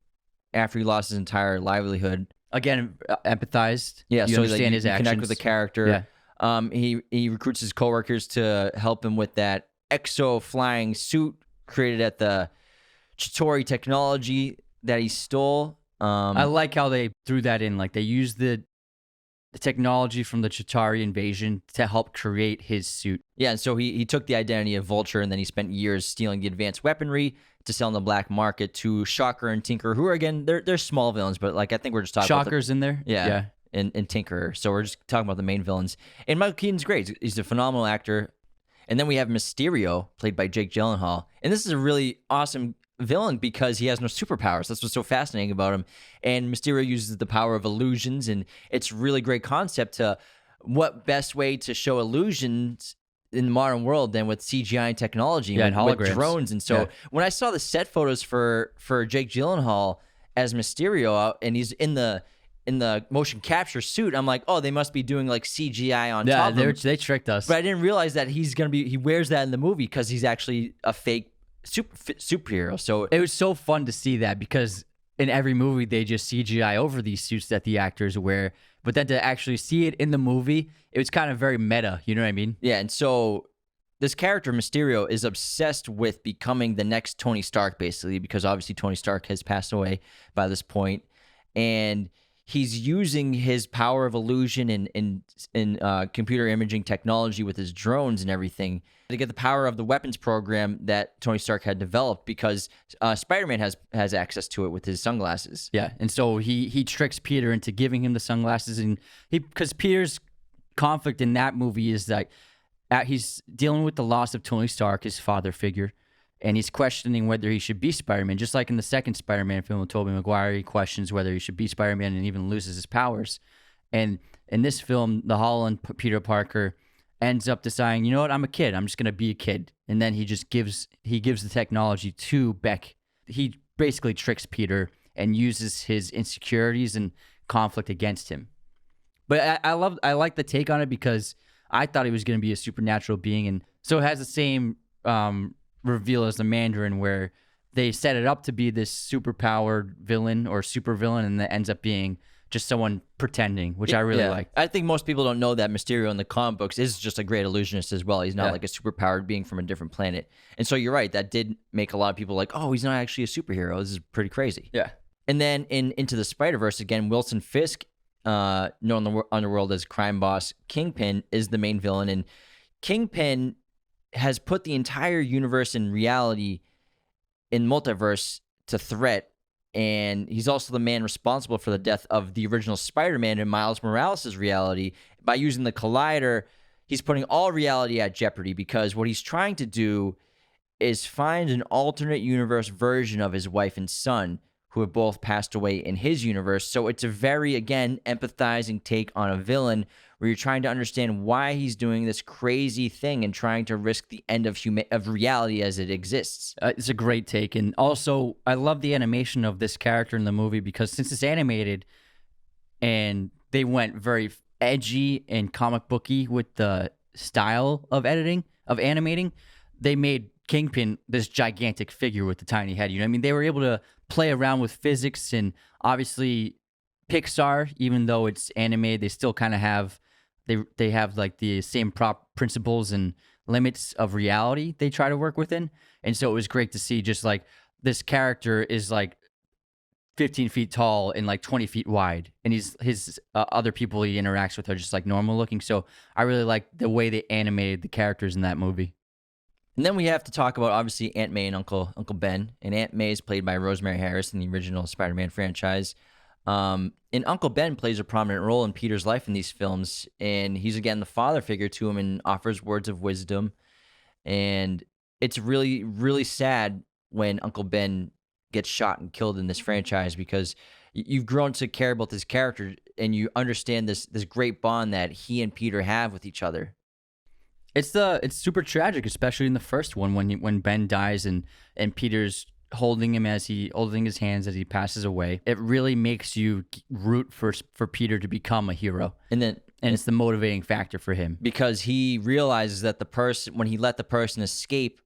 after he lost his entire livelihood. Again, empathized. Yeah, you so understand his actions. Connect with the character. Yeah. He recruits his coworkers to help him with that exo flying suit created at the Chitauri technology that he stole. I like how they threw that in. Like they used the technology from the Chitauri invasion to help create his suit. Yeah, and so he took the identity of Vulture, and then he spent years stealing the advanced weaponry to sell in the black market to Shocker and Tinker, who are, again, they're small villains, but like I think we're just talking Shocker's in there? Yeah. And Tinker. So we're just talking about the main villains. And Michael Keaton's great. He's a phenomenal actor. And then we have Mysterio, played by Jake Gyllenhaal. And this is a really awesome villain because he has no superpowers. That's what's so fascinating about him. And Mysterio uses the power of illusions, and it's a really great concept to what best way to show illusions in the modern world than with CGI and technology and holograms. With drones. And so when I saw the set photos for Jake Gyllenhaal as Mysterio, and he's in the motion capture suit, I'm like, oh, they must be doing like CGI on top of him. They tricked us. But I didn't realize that he wears that in the movie because he's actually a fake superhero. So it was so fun to see that because in every movie they just CGI over these suits that the actors wear, but then to actually see it in the movie, it was kind of very meta. You know what I mean? Yeah, and so this character Mysterio is obsessed with becoming the next Tony Stark, basically, because obviously Tony Stark has passed away by this point, and he's using his power of illusion and computer imaging technology with his drones and everything to get the power of the weapons program that Tony Stark had developed because Spider-Man has access to it with his sunglasses. Yeah, and so he tricks Peter into giving him the sunglasses, and because Peter's conflict in that movie is that he's dealing with the loss of Tony Stark, his father figure, and he's questioning whether he should be Spider-Man. Just like in the second Spider-Man film with Tobey Maguire, he questions whether he should be Spider-Man and even loses his powers. And in this film, the Holland Peter Parker ends up deciding, you know what, I'm a kid. I'm just going to be a kid. And then he gives the technology to Beck. He basically tricks Peter and uses his insecurities and conflict against him. But I like the take on it because I thought he was going to be a supernatural being. And so it has the same reveal as the Mandarin, where they set it up to be this superpowered villain or supervillain, and that ends up being just someone pretending, which I really like. I think most people don't know that Mysterio in the comic books is just a great illusionist as well. He's not like a superpowered being from a different planet. And so you're right, that did make a lot of people like, oh, he's not actually a superhero. This is pretty crazy. Yeah. And then in Into the Spider-Verse, again, Wilson Fisk, known in the underworld as crime boss Kingpin, is the main villain. And Kingpin has put the entire universe and reality in multiverse to threat and he's also the man responsible for the death of the original Spider-Man in Miles Morales' reality. By using the Collider, he's putting all reality at jeopardy, because what he's trying to do is find an alternate universe version of his wife and son, who have both passed away in his universe. So it's a very, again, empathizing take on a villain, where you're trying to understand why he's doing this crazy thing and trying to risk the end of reality as it exists. It's a great take. And also, I love the animation of this character in the movie, because since it's animated and they went very edgy and comic booky with the style of animating, they made Kingpin this gigantic figure with the tiny head. You know what I mean? They were able to play around with physics, and obviously Pixar, even though it's animated, they still kind of have they have like the same prop principles and limits of reality they try to work within. And so it was great to see just like this character is like 15 feet tall and like 20 feet wide, and his other people he interacts with are just like normal looking. So I really like the way they animated the characters in that movie. And then we have to talk about, obviously, Aunt May and Uncle Ben. And Aunt May is played by Rosemary Harris in the original Spider-Man franchise. And Uncle Ben plays a prominent role in Peter's life in these films. And he's, again, the father figure to him and offers words of wisdom. And it's really, really sad when Uncle Ben gets shot and killed in this franchise, because you've grown to care about this character and you understand this great bond that he and Peter have with each other. It's super tragic, especially in the first one when Ben dies and Peter's holding his hands as he passes away. It really makes you root for Peter to become a hero, and it's the motivating factor for him, because he realizes that when he let the person escape,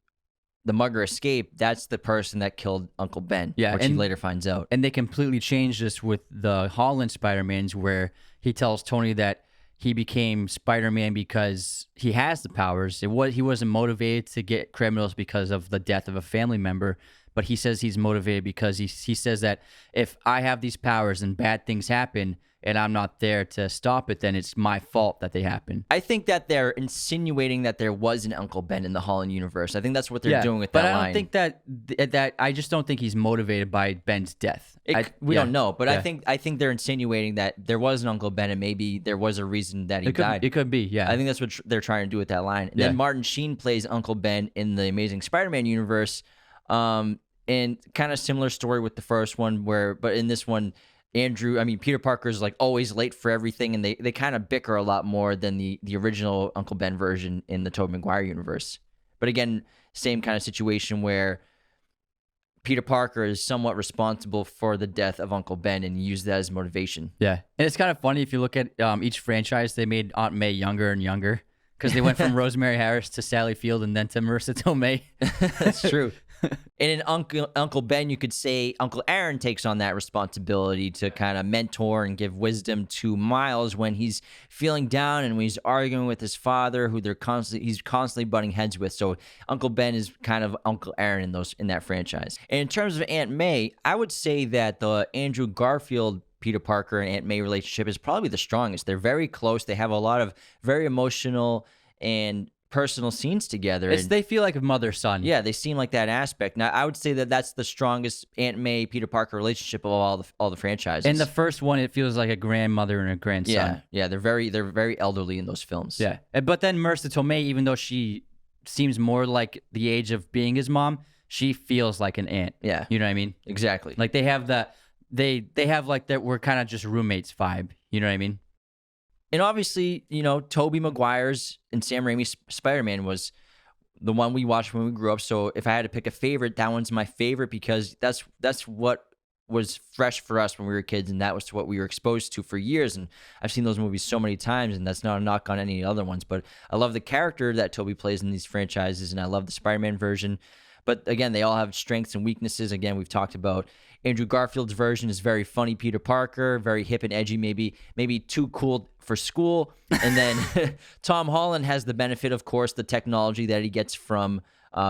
the mugger escape, that's the person that killed Uncle Ben. Yeah, which he later finds out. And they completely changed this with the Holland Spider-Mans, where he tells Tony that he became Spider-Man because he has the powers. He wasn't motivated to get criminals because of the death of a family member, but he says he's motivated because he says that if I have these powers and bad things happen and I'm not there to stop it, then it's my fault that they happen. I think that they're insinuating that there was an Uncle Ben in the Holland universe. I think that's what they're doing with that line. But I don't think that I just don't think he's motivated by Ben's death. We don't know, but I think they're insinuating that there was an Uncle Ben and maybe there was a reason that he died. It could be, yeah. I think that's what they're trying to do with that line. And then Martin Sheen plays Uncle Ben in the Amazing Spider-Man universe, and kind of similar story with the first one, but in this one, Peter Parker's like always late for everything, and they kind of bicker a lot more than the original Uncle Ben version in the Tobey Maguire universe. But again, same kind of situation where Peter Parker is somewhat responsible for the death of Uncle Ben and used that as motivation. Yeah, and it's kind of funny if you look at each franchise, they made Aunt May younger and younger, because they went from Rosemary Harris to Sally Field and then to Marissa Tomei. That's true. And in Uncle Ben, you could say Uncle Aaron takes on that responsibility to kind of mentor and give wisdom to Miles when he's feeling down and when he's arguing with his father, who he's constantly butting heads with. So Uncle Ben is kind of Uncle Aaron in that franchise. And in terms of Aunt May, I would say that the Andrew Garfield Peter Parker and Aunt May relationship is probably the strongest. They're very close. They have a lot of very emotional and personal scenes together. They feel like a mother-son. Yeah, they seem like that aspect. Now, I would say that that's the strongest Aunt May Peter Parker relationship of all the franchises. In the first one, it feels like a grandmother and a grandson. Yeah, they're very elderly in those films. Yeah, but then Marissa Tomei, even though she seems more like the age of being his mom, she feels like an aunt. Yeah, you know what I mean? Exactly. Like they have that. They have like that. We're kind of just roommates vibe. You know what I mean? And obviously, Tobey Maguire's and Sam Raimi's Spider-Man was the one we watched when we grew up. So if I had to pick a favorite, that one's my favorite, because that's what was fresh for us when we were kids, and that was what we were exposed to for years. And I've seen those movies so many times, and that's not a knock on any other ones. But I love the character that Tobey plays in these franchises, and I love the Spider-Man version. But again, they all have strengths and weaknesses. Again, we've talked about Andrew Garfield's version is very funny Peter Parker, very hip and edgy, maybe too cool for school. And then Tom Holland has the benefit, of course, the technology that he gets from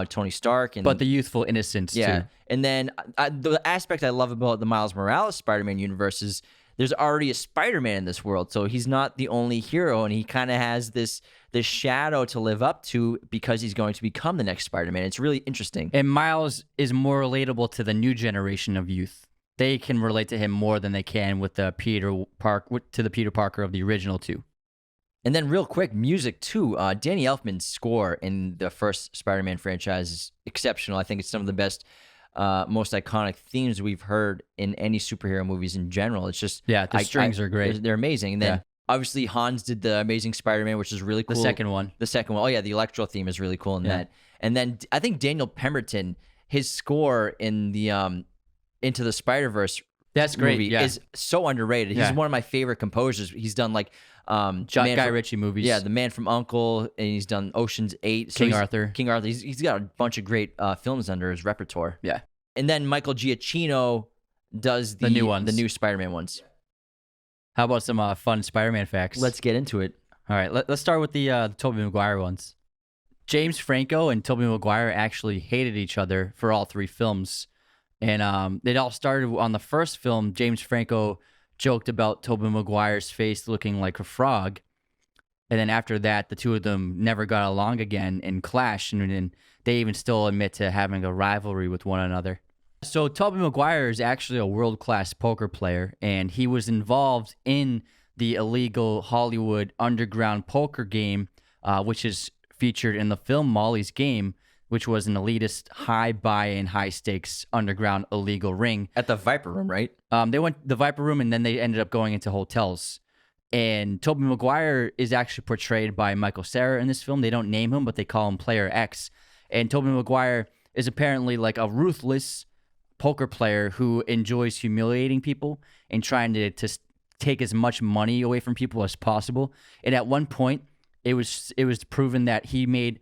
Tony Stark. But the youthful innocence, too. And then the aspect I love about the Miles Morales Spider-Man universe is there's already a Spider-Man in this world, so he's not the only hero, and he kind of has this shadow to live up to because he's going to become the next Spider-Man. It's really interesting. And Miles is more relatable to the new generation of youth. they can relate to him more than they can with the Peter Parker of the original two. And then real quick, music too. Danny Elfman's score in the first Spider-Man franchise is exceptional. I think it's some of the best, most iconic themes we've heard in any superhero movies in general. It's just the strings are great. They're amazing. And then obviously Hans did the Amazing Spider-Man, which is really cool. The second one. Oh yeah, the Electro theme is really cool in that. And then I think Daniel Pemberton, his score in the Into the Spider-Verse That's great. movie is so underrated. He's one of my favorite composers. He's done like Guy Ritchie movies. Yeah, The Man from U.N.C.L.E. and he's done Ocean's 8. King Arthur. He's got a bunch of great films under his repertoire. Yeah. And then Michael Giacchino does the new ones. The new Spider-Man ones. How about some fun Spider-Man facts? Let's get into it. All right, let's start with the Tobey Maguire ones. James Franco and Tobey Maguire actually hated each other for all three films. And it all started on the first film. James Franco joked about Tobey Maguire's face looking like a frog. And then after that, the two of them never got along again and clashed. And they even still admit to having a rivalry with one another. So Tobey Maguire is actually a world-class poker player. And he was involved in the illegal Hollywood underground poker game, which is featured in the film Molly's Game, which was an elitist, high buy-in, high-stakes underground illegal ring. At the Viper Room, right? They went the Viper Room, and then they ended up going into hotels. And Tobey Maguire is actually portrayed by Michael Cera in this film. They don't name him, but they call him Player X. And Tobey Maguire is apparently like a ruthless poker player who enjoys humiliating people and trying to take as much money away from people as possible. And at one point, it was proven that he made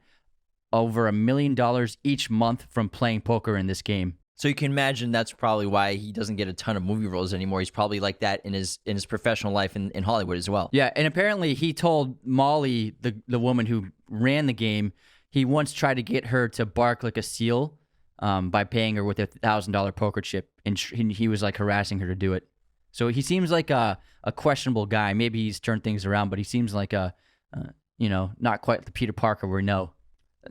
over $1 million each month from playing poker in this game. So you can imagine that's probably why he doesn't get a ton of movie roles anymore. He's probably like that in his professional life in Hollywood as well. Yeah, and apparently he told Molly, the woman who ran the game, he once tried to get her to bark like a seal by paying her with a $1,000 poker chip, and he was like harassing her to do it. So he seems like a questionable guy. Maybe he's turned things around, but he seems like not quite the Peter Parker we know.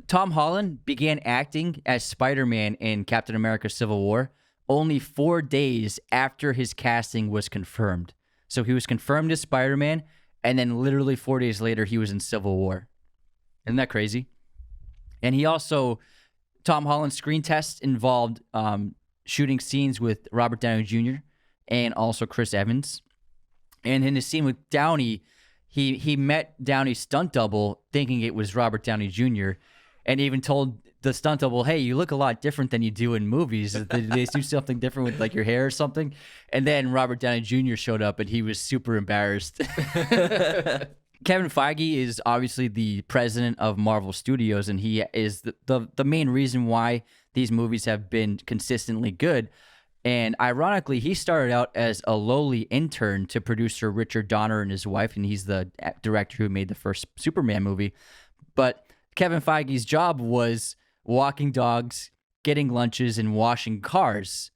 Tom Holland began acting as Spider-Man in Captain America Civil War only 4 days after his casting was confirmed. So he was confirmed as Spider-Man, and then literally 4 days later, he was in Civil War. Isn't that crazy? And Tom Holland's screen test involved shooting scenes with Robert Downey Jr. and also Chris Evans. And in his scene with Downey, he met Downey's stunt double thinking it was Robert Downey Jr., and even told the stunt double, hey, you look a lot different than you do in movies. Did they do something different with like your hair or something? And then Robert Downey Jr. showed up and he was super embarrassed. Kevin Feige is obviously the president of Marvel Studios, and he is the main reason why these movies have been consistently good. And ironically, he started out as a lowly intern to producer Richard Donner and his wife, and he's the director who made the first Superman movie. But Kevin Feige's job was walking dogs, getting lunches, and washing cars.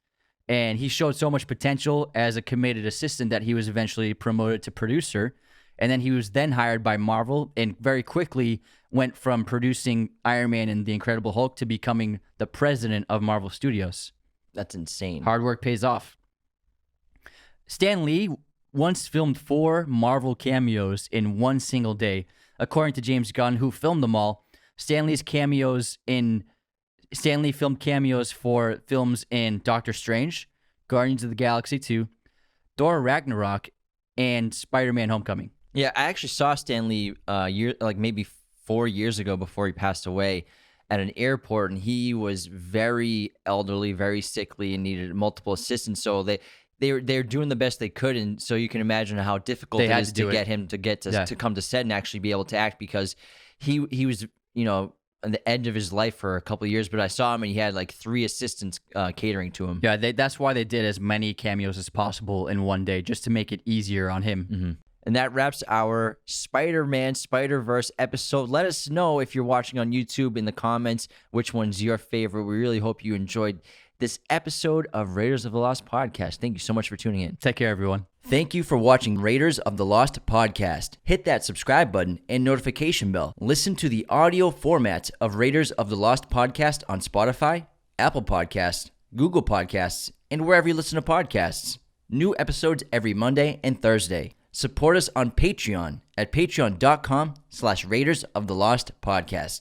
And he showed so much potential as a committed assistant that he was eventually promoted to producer. And then he was then hired by Marvel and very quickly went from producing Iron Man and the Incredible Hulk to becoming the president of Marvel Studios. That's insane. Hard work pays off. Stan Lee once filmed 4 Marvel cameos in one single day. According to James Gunn, who filmed them all, Stan Lee filmed cameos for films in Doctor Strange, Guardians of the Galaxy 2, Thor Ragnarok, and Spider-Man Homecoming. Yeah, I actually saw Stan Lee maybe 4 years ago before he passed away at an airport, and he was very elderly, very sickly, and needed multiple assistants. So they're doing the best they could, and so you can imagine how difficult it is to get him to come to set and actually be able to act, because he was on the edge of his life for a couple of years. But I saw him and he had like 3 assistants catering to him. Yeah, that's why they did as many cameos as possible in one day, just to make it easier on him. Mm-hmm. And that wraps our Spider-Man Spider-Verse episode. Let us know if you're watching on YouTube in the comments which one's your favorite. We really hope you enjoyed this episode of Raiders of the Lost Podcast. Thank you so much for tuning in. Take care, everyone. Thank you for watching Raiders of the Lost Podcast. Hit that subscribe button and notification bell. Listen to the audio format of Raiders of the Lost Podcast on Spotify, Apple Podcasts, Google Podcasts, and wherever you listen to podcasts. New episodes every Monday and Thursday. Support us on Patreon at patreon.com/Raiders of the Lost Podcast.